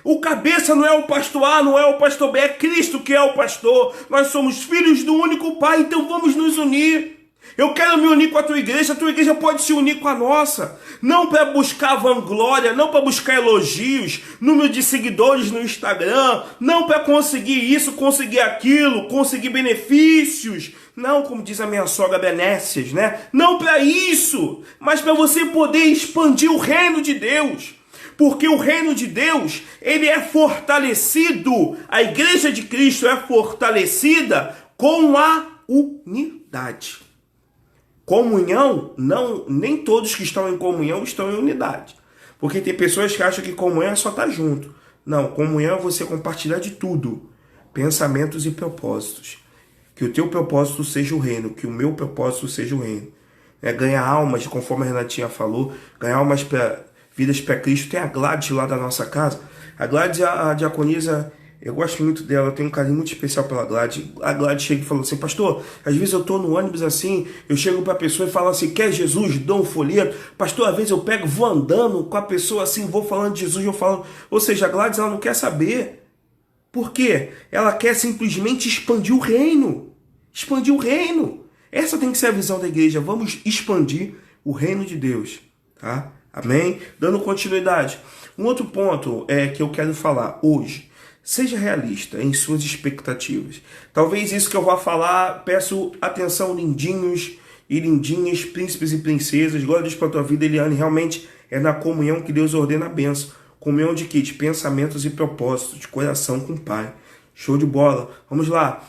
O cabeça não é o pastor A, não é o pastor B, é Cristo que é o pastor. Nós somos filhos do único Pai, então vamos nos unir. Eu quero me unir com a tua igreja pode se unir com a nossa. Não para buscar vanglória, não para buscar elogios, número de seguidores no Instagram, não para conseguir isso, conseguir aquilo, conseguir benefícios. Não, como diz a minha sogra Benécias, né? Não para isso, mas para você poder expandir o reino de Deus. Porque o reino de Deus, ele é fortalecido, a igreja de Cristo é fortalecida com a unidade. Comunhão, nem todos que estão em comunhão estão em unidade. Porque tem pessoas que acham que comunhão é só estar junto. Não, comunhão é você compartilhar de tudo. Pensamentos e propósitos. Que o teu propósito seja o reino, que o meu propósito seja o reino. Ganhar almas, conforme a Renatinha falou, ganhar almas para vidas para Cristo. Tem a Gladys lá da nossa casa. A Gladys, a diaconisa, Eu gosto muito dela, eu tenho um carinho muito especial pela Gladys. A Gladys chega e fala assim, pastor, às vezes eu tô no ônibus assim, eu chego pra pessoa e falo assim, quer Jesus? Dou um folheto. Pastor, às vezes eu pego, vou andando com a pessoa assim, vou falando de Jesus, vou falando. Ou seja, a Gladys, ela não quer saber. Por quê? Ela quer simplesmente expandir o reino. Expandir o reino. Essa tem que ser a visão da igreja. Vamos expandir o reino de Deus. Tá? Amém? Dando continuidade. Um outro ponto que eu quero falar hoje. Seja realista em suas expectativas. Talvez isso que eu vou falar, peço atenção, lindinhos e lindinhas, príncipes e princesas. Glória a Deus para a tua vida, Eliane. Realmente é na comunhão que Deus ordena a bênção. Comunhão de quê? De pensamentos e propósitos, de coração com o Pai. Show de bola. Vamos lá.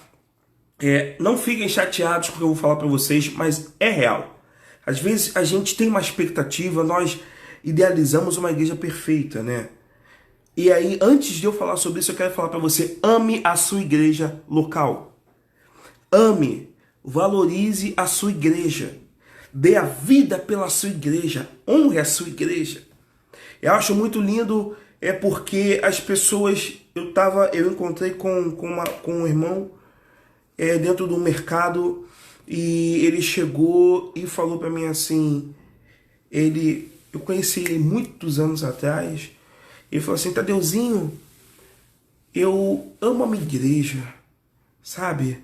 Não fiquem chateados com o que eu vou falar para vocês, mas é real. Às vezes a gente tem uma expectativa, nós idealizamos uma igreja perfeita, né? E aí, antes de eu falar sobre isso, eu quero falar para você, ame a sua igreja local. Ame, valorize a sua igreja. Dê a vida pela sua igreja. Honre a sua igreja. Eu acho muito lindo, porque as pessoas... Eu encontrei com um irmão dentro do mercado e ele chegou e falou para mim assim... Eu conheci ele muitos anos atrás. Ele falou assim, Tadeuzinho, eu amo a minha igreja, sabe?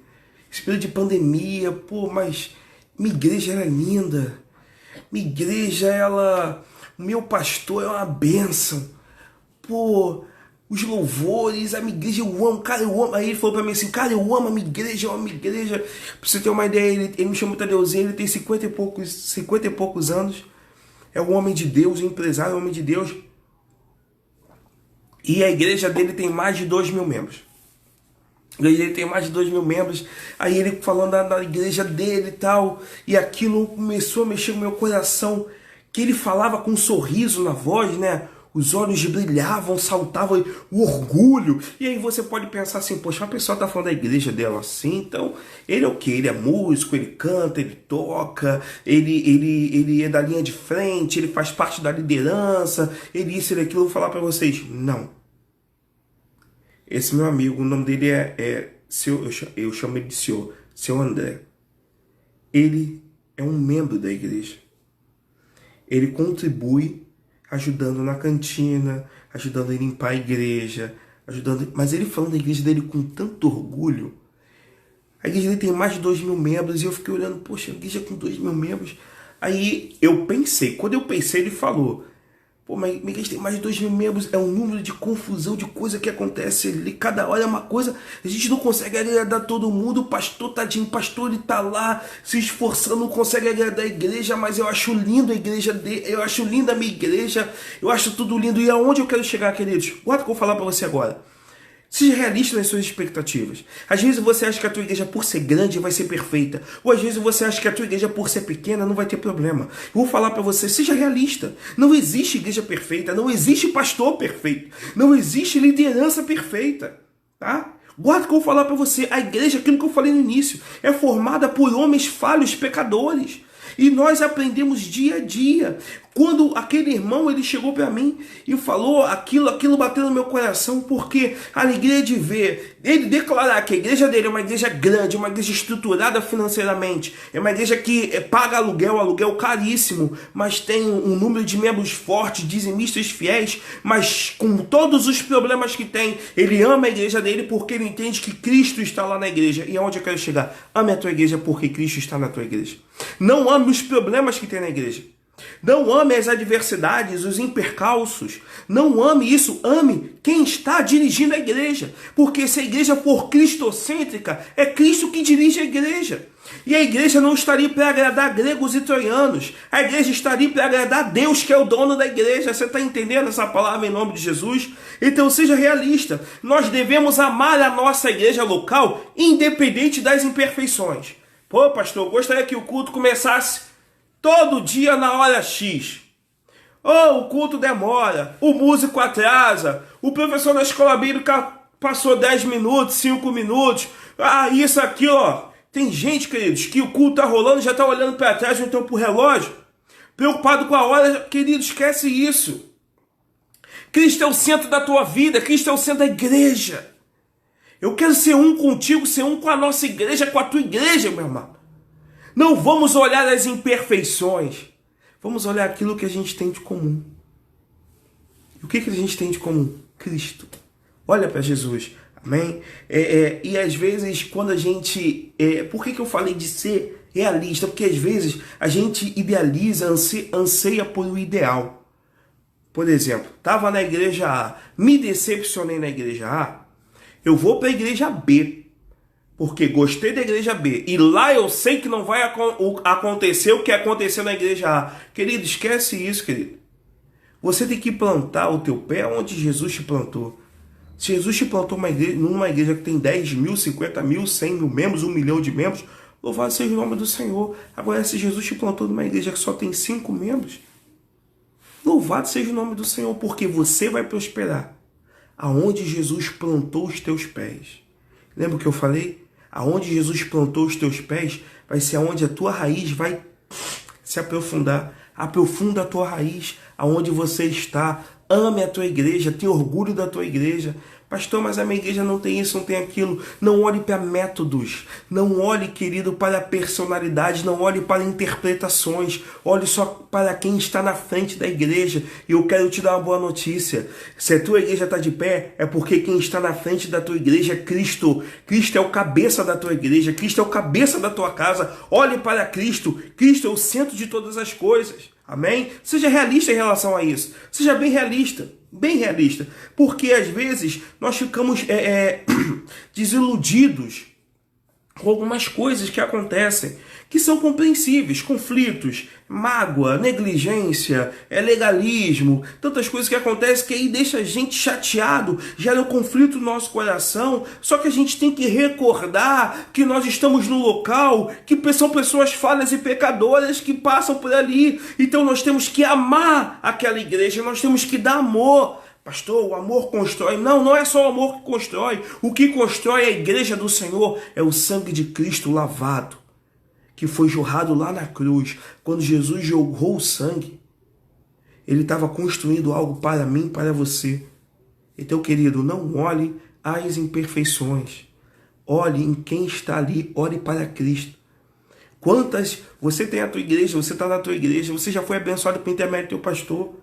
Esse período de pandemia, mas minha igreja era linda. Minha igreja, o meu pastor é uma bênção. Os louvores, a minha igreja eu amo, cara, eu amo. Aí ele falou pra mim assim, cara, eu amo a minha igreja, eu amo a minha igreja. Pra você ter uma ideia, ele me chamou Tadeuzinho, ele tem 50 e poucos anos. É um homem de Deus, um empresário, um homem de Deus. E a igreja dele tem mais de 2.000 membros. A igreja dele tem mais de 2.000 membros. Aí ele falando da igreja dele e tal. E aquilo começou a mexer no meu coração. Que ele falava com um sorriso na voz, né? Os olhos brilhavam, saltavam, o orgulho. E aí você pode pensar assim, poxa, a pessoa tá falando da igreja dela assim, então ele é o quê? Ele é músico, ele canta, ele toca, ele é da linha de frente, ele faz parte da liderança, ele isso, ele aquilo. Eu vou falar pra vocês, não. Esse meu amigo, o nome dele eu chamo ele de seu André. Ele é um membro da igreja. Ele contribui ajudando na cantina, ajudando a limpar a igreja, mas ele falando da igreja dele com tanto orgulho. A igreja dele tem mais de 2.000 membros e eu fiquei olhando, poxa, a igreja com 2.000 membros. Aí eu pensei, quando eu pensei ele falou, mas minha igreja tem mais de 2.000 membros, é um número de confusão, de coisa que acontece ali, cada hora é uma coisa, a gente não consegue agradar todo mundo, o pastor, tadinho, o pastor ele tá lá se esforçando, não consegue agradar a igreja, mas eu acho lindo a igreja dele, eu acho linda a minha igreja, eu acho tudo lindo, e aonde eu quero chegar, queridos? Guarda o que eu vou falar pra você agora. Seja realista nas suas expectativas. Às vezes você acha que a tua igreja, por ser grande, vai ser perfeita. Ou às vezes você acha que a tua igreja, por ser pequena, não vai ter problema. Eu vou falar para você, seja realista. Não existe igreja perfeita, não existe pastor perfeito, não existe liderança perfeita, tá? Guarda o que eu vou falar para você. A igreja, aquilo que eu falei no início, é formada por homens falhos, pecadores. E nós aprendemos dia a dia. Quando aquele irmão ele chegou para mim e falou aquilo bateu no meu coração, porque a alegria de ver ele declarar que a igreja dele é uma igreja grande, uma igreja estruturada financeiramente, é uma igreja que paga aluguel caríssimo, mas tem um número de membros fortes, dizimistas fiéis, mas com todos os problemas que tem, ele ama a igreja dele porque ele entende que Cristo está lá na igreja. E aonde eu quero chegar? Ame a tua igreja porque Cristo está na tua igreja. Não ame os problemas que tem na igreja. Não ame as adversidades, os impercalços. Não ame isso. Ame quem está dirigindo a igreja. Porque se a igreja for cristocêntrica, é Cristo que dirige a igreja. E a igreja não estaria para agradar gregos e troianos. A igreja estaria para agradar Deus, que é o dono da igreja. Você está entendendo essa palavra em nome de Jesus? Então seja realista. Nós devemos amar a nossa igreja local, independente das imperfeições. Pô, pastor, eu gostaria que o culto começasse todo dia na hora X. O culto demora, o músico atrasa, o professor da escola bíblica passou 10 minutos, 5 minutos. Isso aqui, ó. Tem gente, queridos, que o culto tá rolando, já tá olhando para trás, ou então pro relógio, preocupado com a hora. Querido, esquece isso. Cristo é o centro da tua vida, Cristo é o centro da igreja. Eu quero ser um contigo, ser um com a nossa igreja, com a tua igreja, meu irmão. Não vamos olhar as imperfeições. Vamos olhar aquilo que a gente tem de comum. E o que a gente tem de comum? Cristo. Olha para Jesus. Amém? E às vezes, quando a gente... por que eu falei de ser realista? Porque às vezes a gente idealiza, anseia por o ideal. Por exemplo, estava na igreja A, me decepcionei na igreja A, eu vou para a igreja B, porque gostei da igreja B, e lá eu sei que não vai acontecer o que aconteceu na igreja A. Querido, esquece isso, querido. Você tem que plantar o teu pé onde Jesus te plantou. Se Jesus te plantou numa igreja que tem 10 mil, 50 mil, 100 mil membros, 1 milhão de membros, louvado seja o nome do Senhor. Agora, se Jesus te plantou numa igreja que só tem 5 membros, louvado seja o nome do Senhor, porque você vai prosperar aonde Jesus plantou os teus pés. Lembra o que eu falei? Aonde Jesus plantou os teus pés vai ser aonde a tua raiz vai se aprofundar. Aprofunda a tua raiz aonde você está. Ame a tua igreja, tenha orgulho da tua igreja. Pastor, mas a minha igreja não tem isso, não tem aquilo. Não olhe para métodos. Não olhe, querido, para personalidade. Não olhe para interpretações. Olhe só para quem está na frente da igreja. E eu quero te dar uma boa notícia. Se a tua igreja está de pé, é porque quem está na frente da tua igreja é Cristo. Cristo é o cabeça da tua igreja. Cristo é o cabeça da tua casa. Olhe para Cristo. Cristo é o centro de todas as coisas. Amém? Seja realista em relação a isso. Seja bem realista. Bem realista. Porque às vezes nós ficamos desiludidos com algumas coisas que acontecem, que são compreensíveis, conflitos, mágoa, negligência, legalismo, tantas coisas que acontecem que aí deixa a gente chateado, gera um conflito no nosso coração. Só que a gente tem que recordar que nós estamos no local, que são pessoas falhas e pecadoras que passam por ali. Então nós temos que amar aquela igreja, nós temos que dar amor. Pastor, o amor constrói. Não, não é só o amor que constrói. O que constrói a igreja do Senhor é o sangue de Cristo lavado, que foi jorrado lá na cruz. Quando Jesus jorrou o sangue, ele estava construindo algo para mim, para você. Então, querido, não olhe as imperfeições. Olhe em quem está ali. Olhe para Cristo. Quantas... Você tem a tua igreja, você está na tua igreja, você já foi abençoado por intermédio do teu pastor.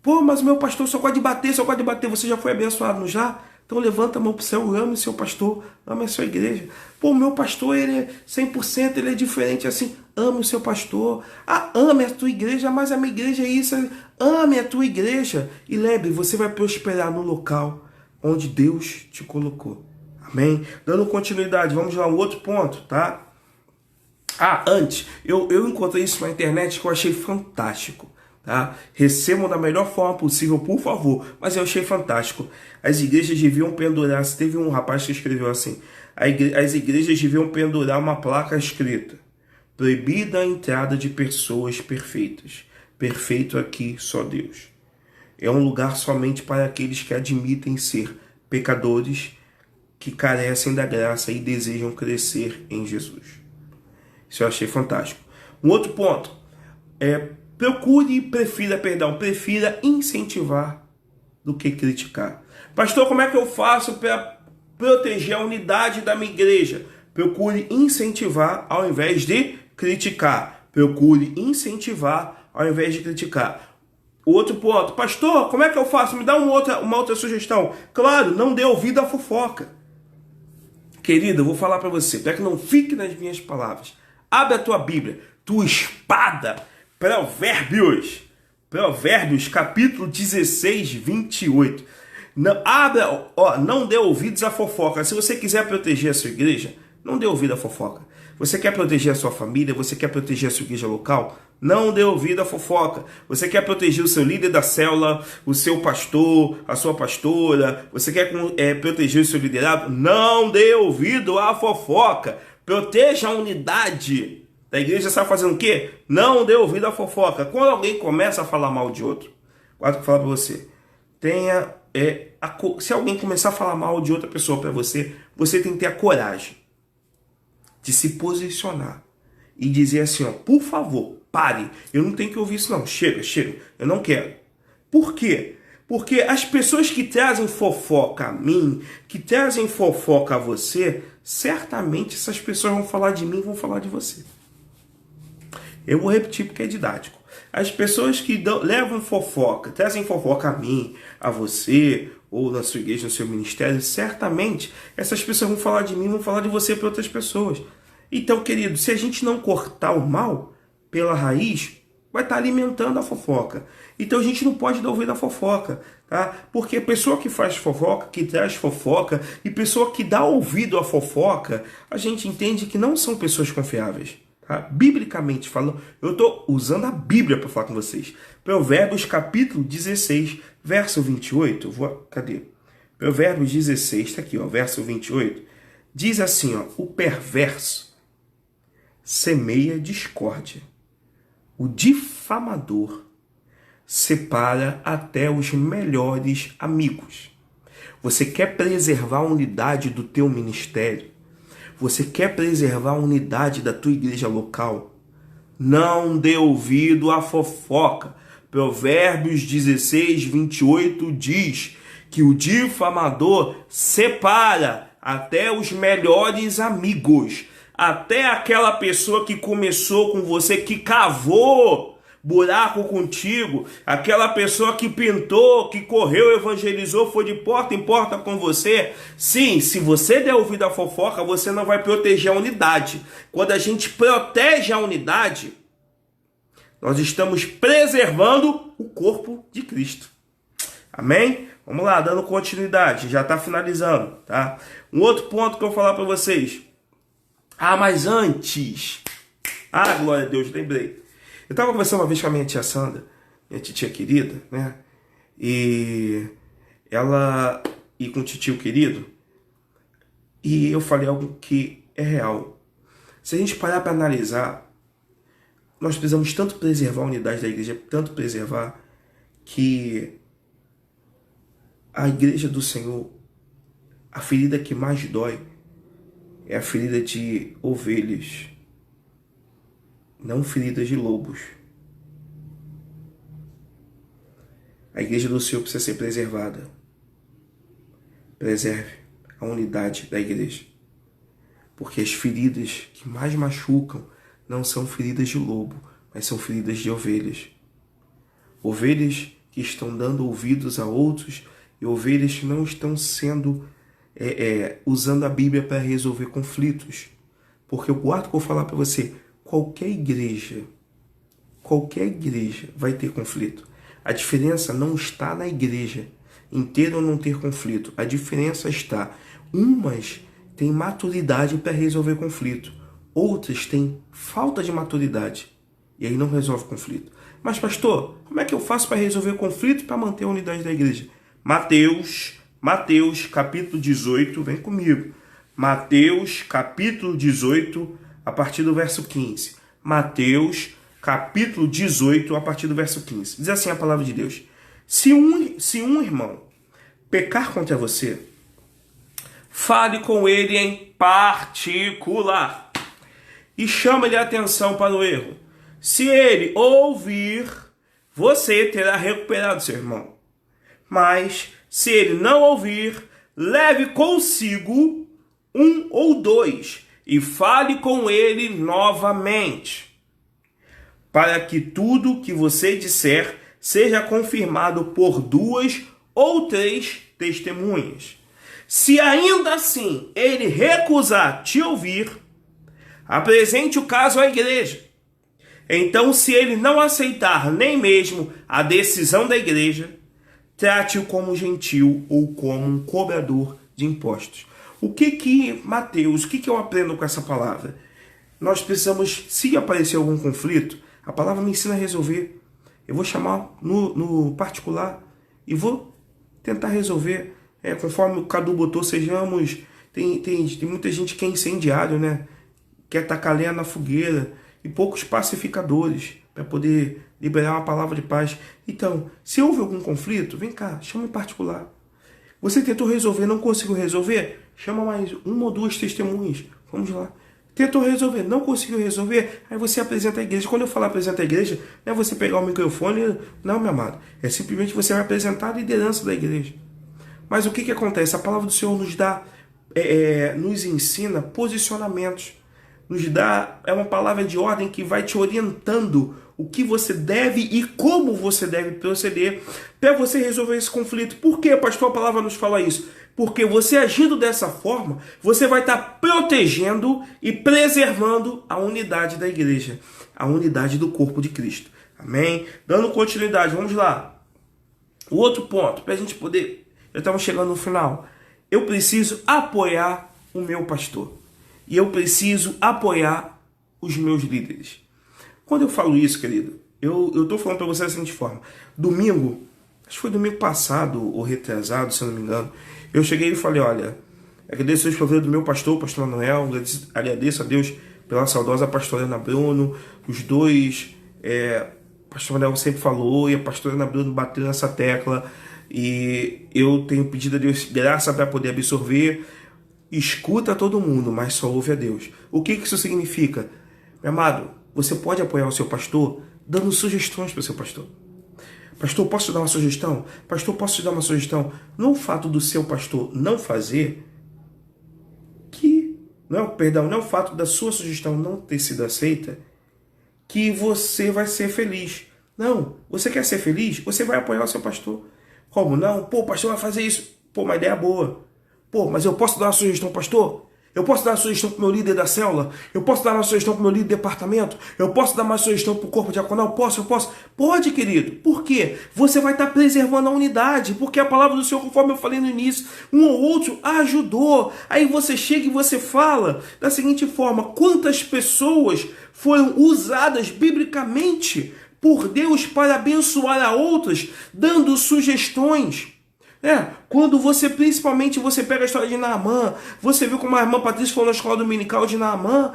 Pô, mas o meu pastor só gosta de bater, só gosta de bater. Você já foi abençoado, não já? Então levanta a mão para o céu, ame o seu pastor, ame a sua igreja. Pô, o meu pastor, ele é 100%, ele é diferente assim. Ame o seu pastor. Ah, ame a tua igreja, mas a minha igreja é isso. Ame a tua igreja. E lembre, você vai prosperar no local onde Deus te colocou. Amém? Dando continuidade, vamos lá, um outro ponto, tá? Antes, eu encontrei isso na internet que eu achei fantástico. Tá? Recebam da melhor forma possível, por favor. Mas eu achei fantástico. As igrejas deviam pendurar. Teve um rapaz que escreveu assim: as igrejas deviam pendurar uma placa escrita: proibida a entrada de pessoas perfeitas. Perfeito aqui só Deus. É um lugar somente para aqueles que admitem ser pecadores, que carecem da graça e desejam crescer em Jesus. Isso eu achei fantástico. Um outro ponto prefira incentivar do que criticar. Pastor, como é que eu faço para proteger a unidade da minha igreja? Procure incentivar ao invés de criticar. Procure incentivar ao invés de criticar. Outro ponto. Pastor, como é que eu faço? Me dá uma outra sugestão. Claro, não dê ouvido à fofoca. Querido, eu vou falar para você, para que não fique nas minhas palavras. Abre a tua Bíblia, tua espada. Provérbios, capítulo 16, 28. Não dê ouvidos à fofoca. Se você quiser proteger a sua igreja, não dê ouvido à fofoca. Você quer proteger a sua família, você quer proteger a sua igreja local, não dê ouvido à fofoca. Você quer proteger o seu líder da célula, o seu pastor, a sua pastora, você quer proteger o seu liderado, não dê ouvido à fofoca. Proteja a unidade da igreja. Sabe fazendo o quê? Não dê ouvido à fofoca. Quando alguém começa a falar mal de outro, quase que eu falo para você, se alguém começar a falar mal de outra pessoa para você, você tem que ter a coragem de se posicionar e dizer assim, por favor, pare, eu não tenho que ouvir isso não, chega, eu não quero. Por quê? Porque as pessoas que trazem fofoca a mim, que trazem fofoca a você, certamente essas pessoas vão falar de mim, vão falar de você. Eu vou repetir porque é didático. As pessoas que levam fofoca, trazem fofoca a mim, a você, ou na sua igreja, no seu ministério, certamente essas pessoas vão falar de mim, vão falar de você para outras pessoas. Então, querido, se a gente não cortar o mal pela raiz, vai estar alimentando a fofoca. Então a gente não pode dar ouvido à fofoca, tá? Porque a pessoa que faz fofoca, que traz fofoca, e pessoa que dá ouvido à fofoca, a gente entende que não são pessoas confiáveis. Tá? Biblicamente falando, eu estou usando a Bíblia para falar com vocês. Provérbios capítulo 16, verso 28. Cadê? Provérbios 16, está aqui, ó, verso 28. Diz assim, ó, o perverso semeia discórdia. O difamador separa até os melhores amigos. Você quer preservar a unidade do teu ministério? Você quer preservar a unidade da tua igreja local? Não dê ouvido à fofoca. Provérbios 16, 28 diz que o difamador separa até os melhores amigos. Até aquela pessoa que começou com você, que cavou buraco contigo, aquela pessoa que pintou, que correu, evangelizou, foi de porta em porta com você. Sim, se você der ouvido à fofoca, você não vai proteger a unidade. Quando a gente protege a unidade, nós estamos preservando o corpo de Cristo. Amém? Vamos lá, dando continuidade, já está finalizando, tá? Um outro ponto que eu vou falar para vocês. Mas antes... glória a Deus, lembrei. Eu estava conversando uma vez com a minha tia Sandra, minha titia querida, né? E ela... E com o titio querido. E eu falei algo que é real. Se a gente parar para analisar, nós precisamos tanto preservar a unidade da igreja, tanto preservar, que a igreja do Senhor, a ferida que mais dói, é a ferida de ovelhas, não feridas de lobos. A igreja do Senhor precisa ser preservada. Preserve a unidade da igreja. Porque as feridas que mais machucam não são feridas de lobo, mas são feridas de ovelhas. Ovelhas que estão dando ouvidos a outros e ovelhas que não estão sendo usando a Bíblia para resolver conflitos. Porque eu guardo que eu vou falar para você, qualquer igreja vai ter conflito. A diferença não está na igreja em ter ou não ter conflito. A diferença está, umas têm maturidade para resolver conflito, outras têm falta de maturidade e aí não resolve conflito. Mas pastor, como é que eu faço para resolver conflito e para manter a unidade da igreja? Mateus capítulo 18, vem comigo. Mateus capítulo 18, a partir do verso 15. Mateus capítulo 18, a partir do verso 15. Diz assim a palavra de Deus. Se um irmão pecar contra você, fale com ele em particular e chame-lhe a atenção para o erro. Se ele ouvir, você terá recuperado seu irmão. Mas se ele não ouvir, leve consigo um ou dois e fale com ele novamente, para que tudo que você disser seja confirmado por 2 ou 3 testemunhas. Se ainda assim ele recusar te ouvir, apresente o caso à igreja. Então, se ele não aceitar nem mesmo a decisão da igreja, trate-o como gentil ou como um cobrador de impostos. O que eu aprendo com essa palavra? Nós precisamos, se aparecer algum conflito, a palavra me ensina a resolver. Eu vou chamar no particular e vou tentar resolver. Conforme o Cadu botou, sejamos... Tem muita gente que é incendiário, né? Quer tacar lenha na fogueira. E poucos pacificadores para poder liberar uma palavra de paz. Então, se houve algum conflito, vem cá, chama em particular. Você tentou resolver, não conseguiu resolver? Chama mais 1 ou 2 testemunhas. Vamos lá. Tentou resolver, não conseguiu resolver, aí você apresenta a igreja. Quando eu falo apresenta a igreja, não é você pegar o microfone, não, meu amado. É simplesmente você vai apresentar a liderança da igreja. Mas o que acontece? A palavra do Senhor nos dá, nos ensina posicionamentos. É uma palavra de ordem que vai te orientando o que você deve e como você deve proceder para você resolver esse conflito. Por que, pastor, a palavra nos fala isso? Porque você agindo dessa forma, você vai estar protegendo e preservando a unidade da igreja, a unidade do corpo de Cristo. Amém? Dando continuidade, vamos lá. O outro ponto, para a gente poder... Já estamos chegando no final. Eu preciso apoiar o meu pastor. E eu preciso apoiar os meus líderes. Quando eu falo isso, querido, eu estou falando para você da seguinte forma. Domingo, acho que foi domingo passado ou retrasado, se eu não me engano, eu cheguei e falei, olha, agradeço a Deus pela vida do meu pastor, o pastor Manuel, agradeço a Deus pela saudosa pastora Ana Bruno, os dois, o pastor Manuel sempre falou e a pastora Ana Bruno bateu nessa tecla, e eu tenho pedido a Deus graça para poder absorver. Escuta todo mundo, mas só ouve a Deus. O que isso significa? Meu amado, você pode apoiar o seu pastor dando sugestões para o seu pastor. Pastor, posso te dar uma sugestão? Pastor, posso te dar uma sugestão? Não o fato do seu pastor não fazer, não é o fato da sua sugestão não ter sido aceita, que você vai ser feliz. Não, você quer ser feliz? Você vai apoiar o seu pastor. Como não? Pô, o pastor vai fazer isso. Pô, uma ideia boa. Pô, mas eu posso dar uma sugestão, pastor? Eu posso dar uma sugestão para o meu líder da célula? Eu posso dar uma sugestão para o meu líder do departamento? Eu posso dar uma sugestão para o corpo diaconal? Posso? Pode, querido. Por quê? Você vai estar preservando a unidade, porque a palavra do Senhor, conforme eu falei no início, um ou outro ajudou. Aí você chega e você fala da seguinte forma, quantas pessoas foram usadas biblicamente por Deus para abençoar a outras, dando sugestões. Quando principalmente você pega a história de Naamã, você viu como a irmã Patrícia falou na escola dominical de Naamã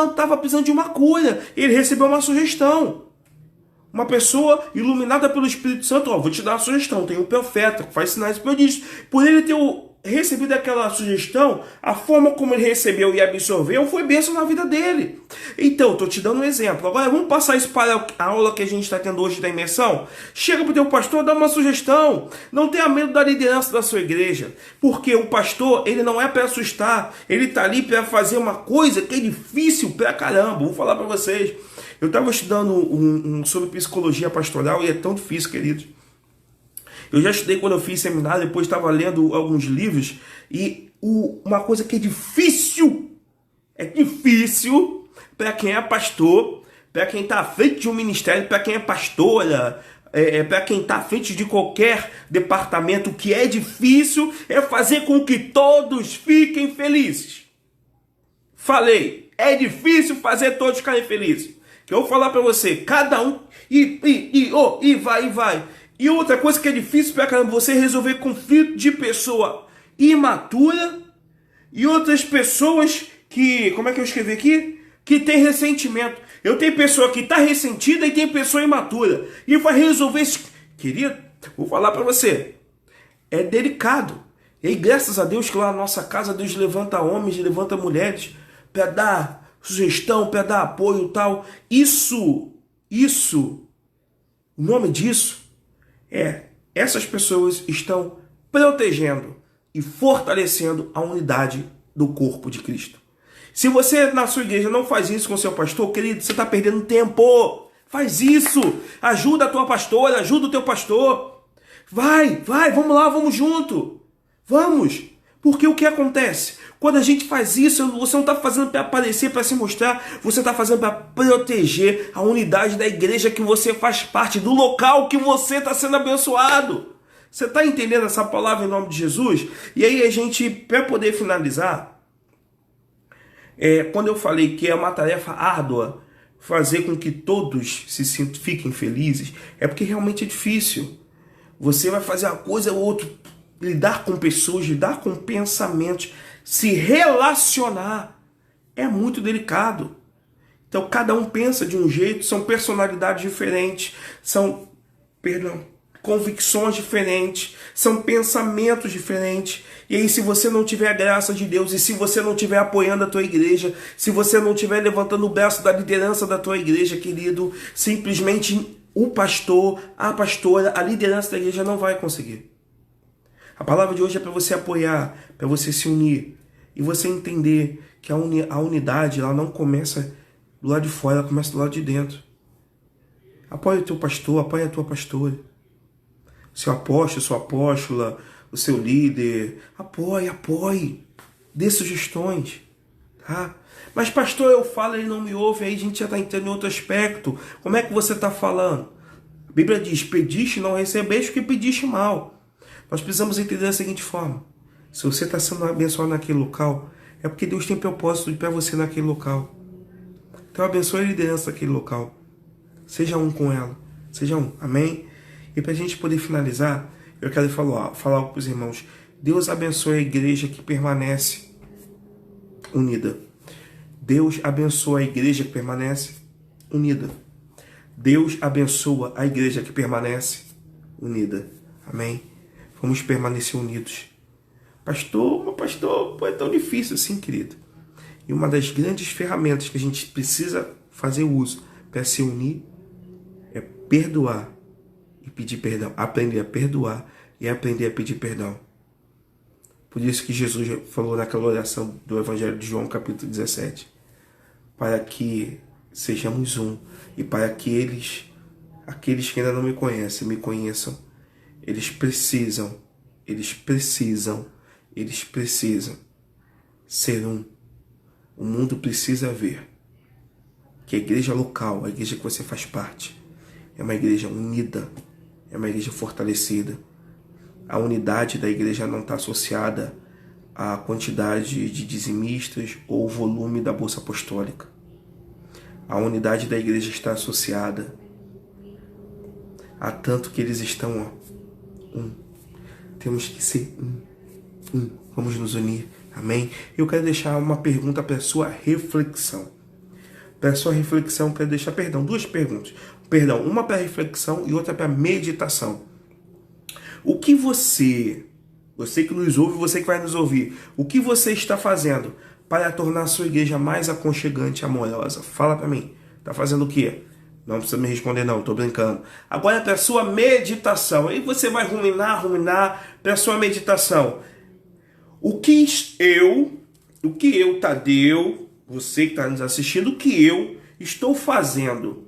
estava precisando de uma cura, ele recebeu uma sugestão. Uma pessoa iluminada pelo Espírito Santo, vou te dar uma sugestão, tem um profeta que faz sinais e prodígios. Por ele ter recebido aquela sugestão, a forma como ele recebeu e absorveu foi bênção na vida dele. Então, estou te dando um exemplo. Agora, vamos passar isso para a aula que a gente está tendo hoje da imersão? Chega para o teu pastor, dá uma sugestão. Não tenha medo da liderança da sua igreja, porque o pastor, ele não é para assustar, ele está ali para fazer uma coisa que é difícil pra caramba. Vou falar para vocês. Eu estava estudando sobre psicologia pastoral e é tão difícil, queridos. Eu já estudei quando eu fiz seminário, depois estava lendo alguns livros, e uma coisa que é difícil para quem é pastor, para quem está à frente de um ministério, para quem é pastora, para quem está à frente de qualquer departamento, o que é difícil é fazer com que todos fiquem felizes. Falei, é difícil fazer todos ficarem felizes. Que eu vou falar para você, cada um, e vai. E outra coisa que é difícil pra caramba, você resolver conflito de pessoa imatura e outras pessoas que, como é que eu escrevi aqui? Que tem ressentimento. Eu tenho pessoa que está ressentida e tem pessoa imatura. E vai resolver isso. Querido, vou falar para você, é delicado. E aí, graças a Deus que lá na nossa casa Deus levanta homens, levanta mulheres para dar sugestão, para dar apoio e tal. Isso, o nome disso essas pessoas estão protegendo e fortalecendo a unidade do corpo de Cristo. Se você na sua igreja não faz isso com o seu pastor, querido, você está perdendo tempo. Faz isso. Ajuda a tua pastora, ajuda o teu pastor. Vai, vamos lá, vamos junto. Vamos. Porque o que acontece? Quando a gente faz isso, você não está fazendo para aparecer, para se mostrar, você está fazendo para proteger a unidade da igreja que você faz parte, do local que você está sendo abençoado. Você está entendendo essa palavra em nome de Jesus? E aí a gente, para poder finalizar, quando eu falei que é uma tarefa árdua fazer com que todos fiquem felizes, é porque realmente é difícil. Você vai fazer uma coisa ou outra, lidar com pessoas, lidar com pensamentos, se relacionar é muito delicado. Então cada um pensa de um jeito, são personalidades diferentes, convicções diferentes, são pensamentos diferentes. E aí, se você não tiver a graça de Deus, e se você não estiver apoiando a tua igreja, se você não estiver levantando o braço da liderança da tua igreja, querido, simplesmente o pastor, a pastora, a liderança da igreja não vai conseguir. A palavra de hoje é para você apoiar, para você se unir, e você entender que a unidade ela não começa do lado de fora, ela começa do lado de dentro. Apoie o teu pastor, apoie a tua pastora. Seu apóstolo, sua apóstola, o seu líder. Apoie. Dê sugestões. Tá? Mas pastor, eu falo e ele não me ouve, aí a gente já está entrando em outro aspecto. Como é que você está falando? A Bíblia diz, pediste e não recebeste porque pediste mal. Nós precisamos entender da seguinte forma. Se você está sendo abençoado naquele local, é porque Deus tem propósito para você naquele local. Então abençoe a liderança daquele local. Seja um com ela. Seja um. Amém? E para a gente poder finalizar, eu quero falar algo para os irmãos. Deus abençoe a igreja que permanece unida. Deus abençoa a igreja que permanece unida. Deus abençoa a igreja que permanece unida. Amém? Vamos permanecer unidos. Pastor, pô, é tão difícil assim, querido. E uma das grandes ferramentas que a gente precisa fazer uso para se unir é perdoar e pedir perdão. Aprender a perdoar e aprender a pedir perdão. Por isso que Jesus falou naquela oração do Evangelho de João, capítulo 17. Para que sejamos um e para que aqueles que ainda não me conhecem, me conheçam. Eles precisam ser um. O mundo precisa ver que a igreja local, a igreja que você faz parte, é uma igreja unida, é uma igreja fortalecida. A unidade da igreja não está associada à quantidade de dizimistas ou o volume da bolsa apostólica. A unidade da igreja está associada a tanto que eles estão um. Temos que ser um. Vamos nos unir. Amém? Eu quero deixar uma pergunta para a sua reflexão. Para a sua reflexão, para deixar, duas perguntas. Uma para reflexão e outra para meditação. O que você que nos ouve, você que vai nos ouvir, o que você está fazendo para tornar a sua igreja mais aconchegante e amorosa? Fala para mim. Está fazendo o quê? Não precisa me responder não, estou brincando. Agora para a sua meditação. Aí você vai ruminar para a sua meditação. O que eu, Tadeu, você que está nos assistindo, o que eu estou fazendo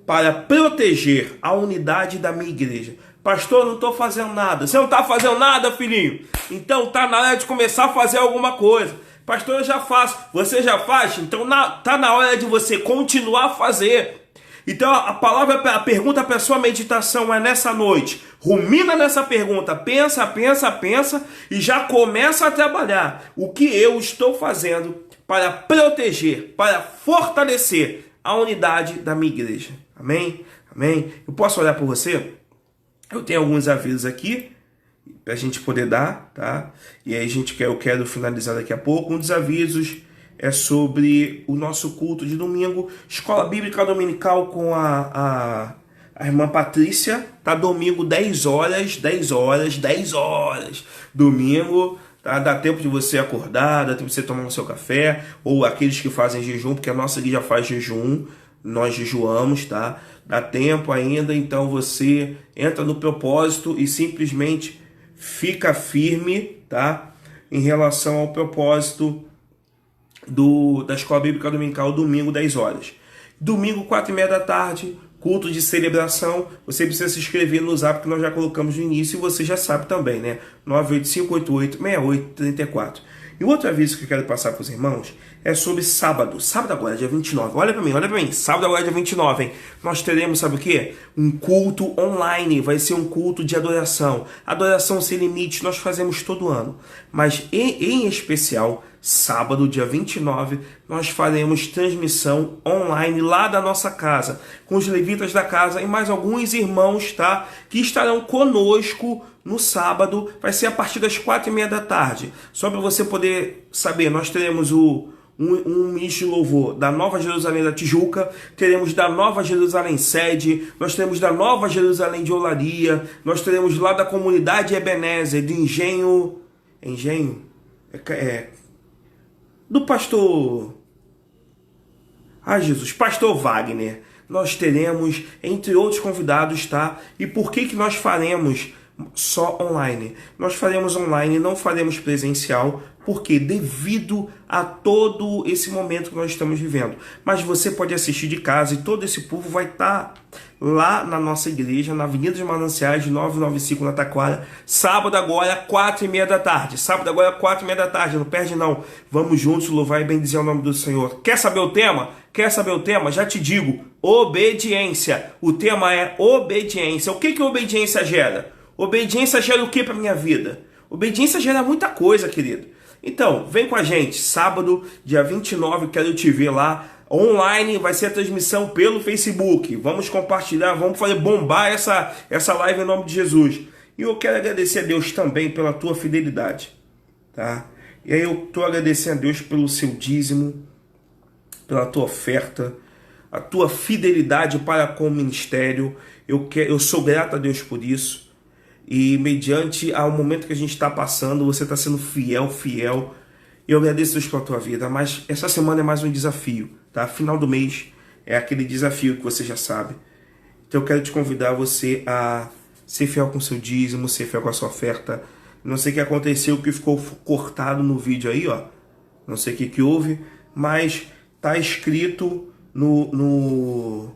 para proteger a unidade da minha igreja? Pastor, eu não estou fazendo nada. Você não está fazendo nada, filhinho? Então está na hora de começar a fazer alguma coisa. Pastor, eu já faço. Você já faz? Então está na hora de você continuar a fazer. Então a pergunta para a sua meditação é nessa noite. Rumina nessa pergunta, pensa e já começa a trabalhar. O que eu estou fazendo para proteger, para fortalecer a unidade da minha igreja? Amém? Amém? Eu posso olhar por você? Eu tenho alguns avisos aqui para a gente poder dar, tá? E aí eu quero finalizar daqui a pouco. Um dos avisos é sobre o nosso culto de domingo, Escola Bíblica Dominical com a irmã Patrícia, tá? Domingo, 10 horas, domingo, tá? Dá tempo de você acordar, dá tempo de você tomar o seu café, ou aqueles que fazem jejum, porque a nossa igreja faz jejum, nós jejuamos, tá? Dá tempo ainda, então você entra no propósito e simplesmente fica firme, tá? Em relação ao propósito da Escola Bíblica Dominical, domingo, 10 horas. Domingo, 4h30 da tarde, culto de celebração. Você precisa se inscrever no Zap que nós já colocamos no início e você já sabe também, né? 985886834. E outro aviso que eu quero passar para os irmãos é sobre sábado. Sábado agora, dia 29. Olha para mim. Sábado agora, dia 29, hein? Nós teremos, sabe o quê? Um culto online. Vai ser um culto de adoração. Adoração sem limites, nós fazemos todo ano. Mas, em especial, sábado, dia 29, nós faremos transmissão online lá da nossa casa, com os levitas da casa e mais alguns irmãos, tá? Que estarão conosco no sábado. Vai ser a partir das 4h30 da tarde. Só para você poder saber, nós teremos o um ministro de louvor da Nova Jerusalém da Tijuca, teremos da Nova Jerusalém Sede, nós teremos da Nova Jerusalém de Olaria, nós teremos lá da comunidade Ebenezer, de Engenho, do pastor, Jesus, pastor Wagner. Nós teremos, entre outros convidados, tá? E por que nós faremos só online? Nós faremos online, não faremos presencial, porque devido a todo esse momento que nós estamos vivendo. Mas você pode assistir de casa e todo esse povo vai estar lá na nossa igreja, na Avenida dos Mananciais, 995 na Taquara, sábado agora, 4h30 da tarde. Sábado agora, 4h30 da tarde, não perde não. Vamos juntos louvar e bendizer o nome do Senhor. Quer saber o tema? Quer saber o tema? Já te digo, obediência. O tema é obediência. O que obediência gera? Obediência gera o que para minha vida? Obediência gera muita coisa, querido. Então, vem com a gente, sábado, dia 29, quero te ver lá, online, vai ser a transmissão pelo Facebook. Vamos compartilhar, vamos fazer bombar essa live em nome de Jesus. E eu quero agradecer a Deus também pela tua fidelidade, tá? E aí eu estou agradecendo a Deus pelo seu dízimo, pela tua oferta, a tua fidelidade para com o ministério. Eu sou grato a Deus por isso. E mediante ao momento que a gente está passando, você está sendo fiel. Eu agradeço a Deus pela tua vida, mas essa semana é mais um desafio, tá? Final do mês é aquele desafio que você já sabe. Então eu quero te convidar você a ser fiel com o seu dízimo, ser fiel com a sua oferta. Não sei o que aconteceu, que ficou cortado no vídeo aí, ó. Não sei o que houve, mas tá escrito nos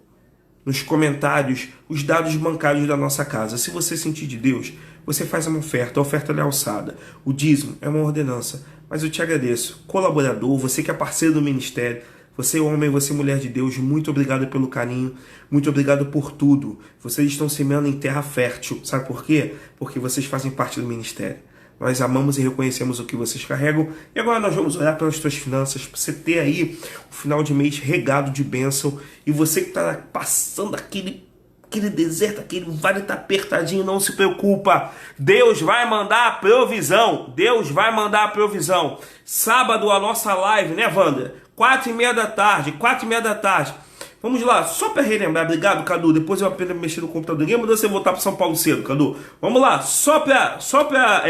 comentários os dados bancários da nossa casa. Se você sentir de Deus, você faz uma oferta. A oferta é alçada. O dízimo é uma ordenança. Mas eu te agradeço. Colaborador, você que é parceiro do ministério, você homem, você mulher de Deus, muito obrigado pelo carinho, muito obrigado por tudo. Vocês estão semeando em terra fértil. Sabe por quê? Porque vocês fazem parte do ministério. Nós amamos e reconhecemos o que vocês carregam. E agora nós vamos orar pelas tuas finanças, para você ter aí o final de mês regado de bênção. E você que está passando aquele deserto, aquele vale está apertadinho, não se preocupa. Deus vai mandar a provisão. Deus vai mandar a provisão. Sábado a nossa live, né, Wanda? 4h30 da tarde, 4h30 da tarde. Vamos lá, só para relembrar, obrigado, Cadu. Depois eu apenas mexer no computador. Ninguém mandou você voltar para São Paulo cedo, Cadu. Vamos lá, só para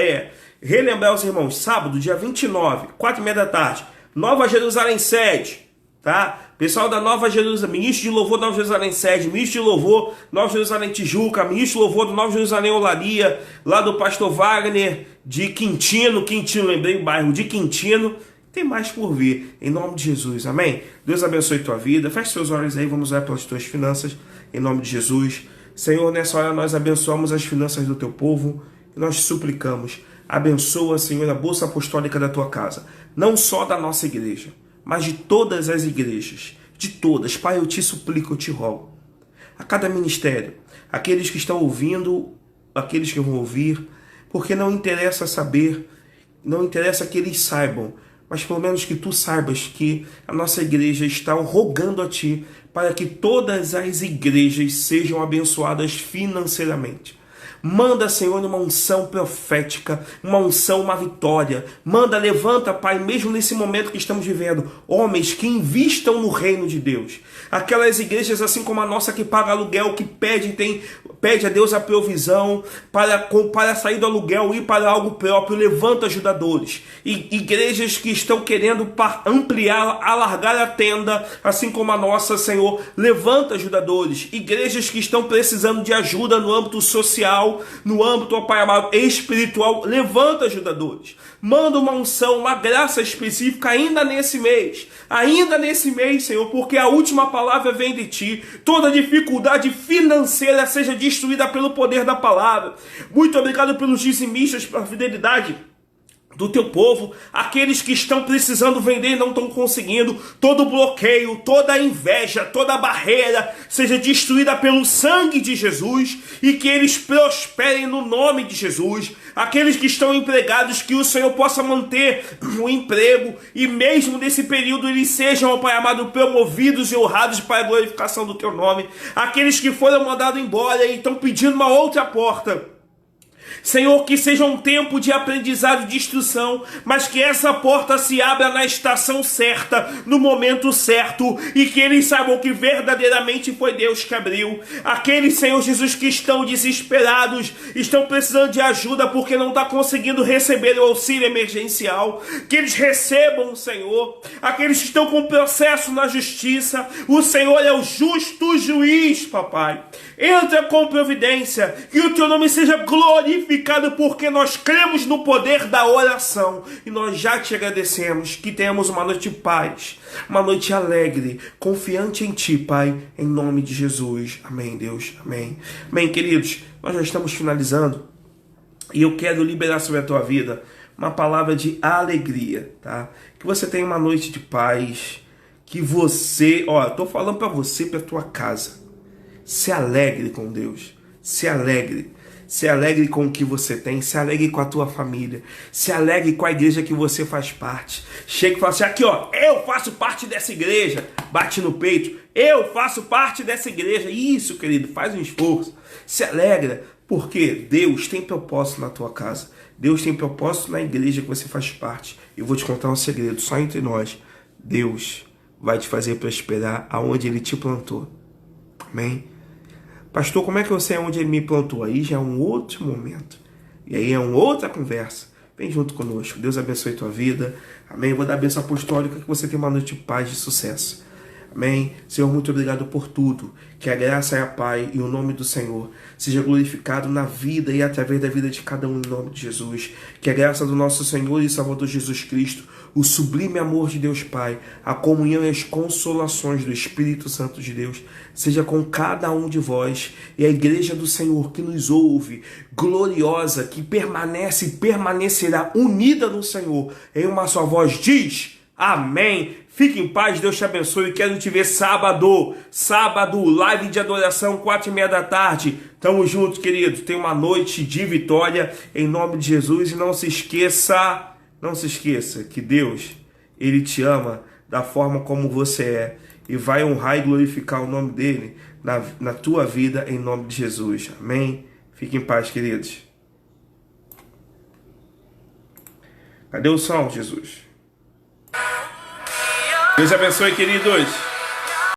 relembrar os irmãos. Sábado, dia 29, 4h30 da tarde, Nova Jerusalém Sede, tá? Pessoal da Nova Jerusalém, ministro de louvor da Nova Jerusalém Sede, ministro de louvor Nova Jerusalém Tijuca, ministro de louvor do Nova Jerusalém Olaria, lá do pastor Wagner de Quintino, lembrei o bairro de Quintino. Tem mais por vir, em nome de Jesus, amém? Deus abençoe tua vida, feche seus olhos aí, vamos orar pelas tuas finanças, em nome de Jesus. Senhor, nessa hora nós abençoamos as finanças do teu povo, e nós te suplicamos, abençoa, Senhor, a bolsa apostólica da tua casa, não só da nossa igreja, mas de todas as igrejas, de todas. Pai, eu te suplico, eu te rogo, a cada ministério, aqueles que estão ouvindo, aqueles que vão ouvir, porque não interessa saber, não interessa que eles saibam, mas pelo menos que tu saibas que a nossa igreja está rogando a ti para que todas as igrejas sejam abençoadas financeiramente. Manda, Senhor, uma unção profética, uma unção, uma vitória. Manda, levanta, Pai, mesmo nesse momento que estamos vivendo, homens que invistam no reino de Deus. Aquelas igrejas, assim como a nossa, que paga aluguel, que pede a Deus a provisão para sair do aluguel e ir para algo próprio. Levanta ajudadores. E igrejas que estão querendo ampliar, alargar a tenda, assim como a nossa, Senhor. Levanta ajudadores. Igrejas que estão precisando de ajuda no âmbito social, no âmbito, ó Pai amado, espiritual. Levanta ajudadores. Manda uma unção, uma graça específica ainda nesse mês, Senhor, porque a última palavra vem de ti. Toda dificuldade financeira seja destruída pelo poder da palavra. Muito obrigado pelos dizimistas, pela fidelidade do teu povo, aqueles que estão precisando vender e não estão conseguindo. Todo bloqueio, toda inveja, toda barreira seja destruída pelo sangue de Jesus e que eles prosperem no nome de Jesus. Aqueles que estão empregados, que o Senhor possa manter o emprego e mesmo nesse período eles sejam, ó Pai amado, promovidos e honrados para a glorificação do teu nome. Aqueles que foram mandados embora e estão pedindo uma outra porta, Senhor, que seja um tempo de aprendizado e de instrução, mas que essa porta se abra na estação certa, no momento certo, e que eles saibam que verdadeiramente foi Deus que abriu. Aqueles, Senhor Jesus, que estão desesperados, estão precisando de ajuda porque não está conseguindo receber o auxílio emergencial, que eles recebam, Senhor. Aqueles que estão com processo na justiça, o Senhor é o justo juiz, papai. Entra com providência, que o teu nome seja glorificado, porque nós cremos no poder da oração e nós já te agradecemos. Que tenhamos uma noite de paz, uma noite alegre, confiante em ti, Pai, em nome de Jesus. Amém, Deus, amém. Amém, queridos, nós já estamos finalizando e eu quero liberar sobre a tua vida uma palavra de alegria, tá? Que você tenha uma noite de paz, que você, eu tô falando para você, para tua casa, se alegre com Deus, se alegre com o que você tem, se alegre com a tua família, se alegre com a igreja que você faz parte. Chega e fala assim, aqui eu faço parte dessa igreja, bate no peito, eu faço parte dessa igreja. Isso, querido, faz um esforço, se alegra, porque Deus tem propósito na tua casa, Deus tem propósito na igreja que você faz parte. Eu vou te contar um segredo, só entre nós, Deus vai te fazer prosperar aonde Ele te plantou. Amém? Pastor, como é que eu sei onde Ele me plantou? Aí já é um outro momento. E aí é uma outra conversa. Vem junto conosco. Deus abençoe tua vida. Amém? Eu vou dar a bênção apostólica, que você tenha uma noite de paz, de sucesso. Amém? Senhor, muito obrigado por tudo. Que a graça e a paz e o nome do Senhor seja glorificado na vida e através da vida de cada um, em nome de Jesus. Que a graça do nosso Senhor e Salvador Jesus Cristo, o sublime amor de Deus Pai, a comunhão e as consolações do Espírito Santo de Deus seja com cada um de vós, e a igreja do Senhor que nos ouve, gloriosa, que permanece e permanecerá unida no Senhor, em uma só voz, diz: amém. Fique em paz, Deus te abençoe. Quero te ver sábado, live de adoração, 4h30 da tarde. Tamo junto, querido. Tenha uma noite de vitória, em nome de Jesus. E não se esqueça que Deus, Ele te ama da forma como você é, e vai honrar e glorificar o nome dEle na tua vida, em nome de Jesus. Amém? Fique em paz, queridos. Cadê o som, Jesus? Deus abençoe, queridos.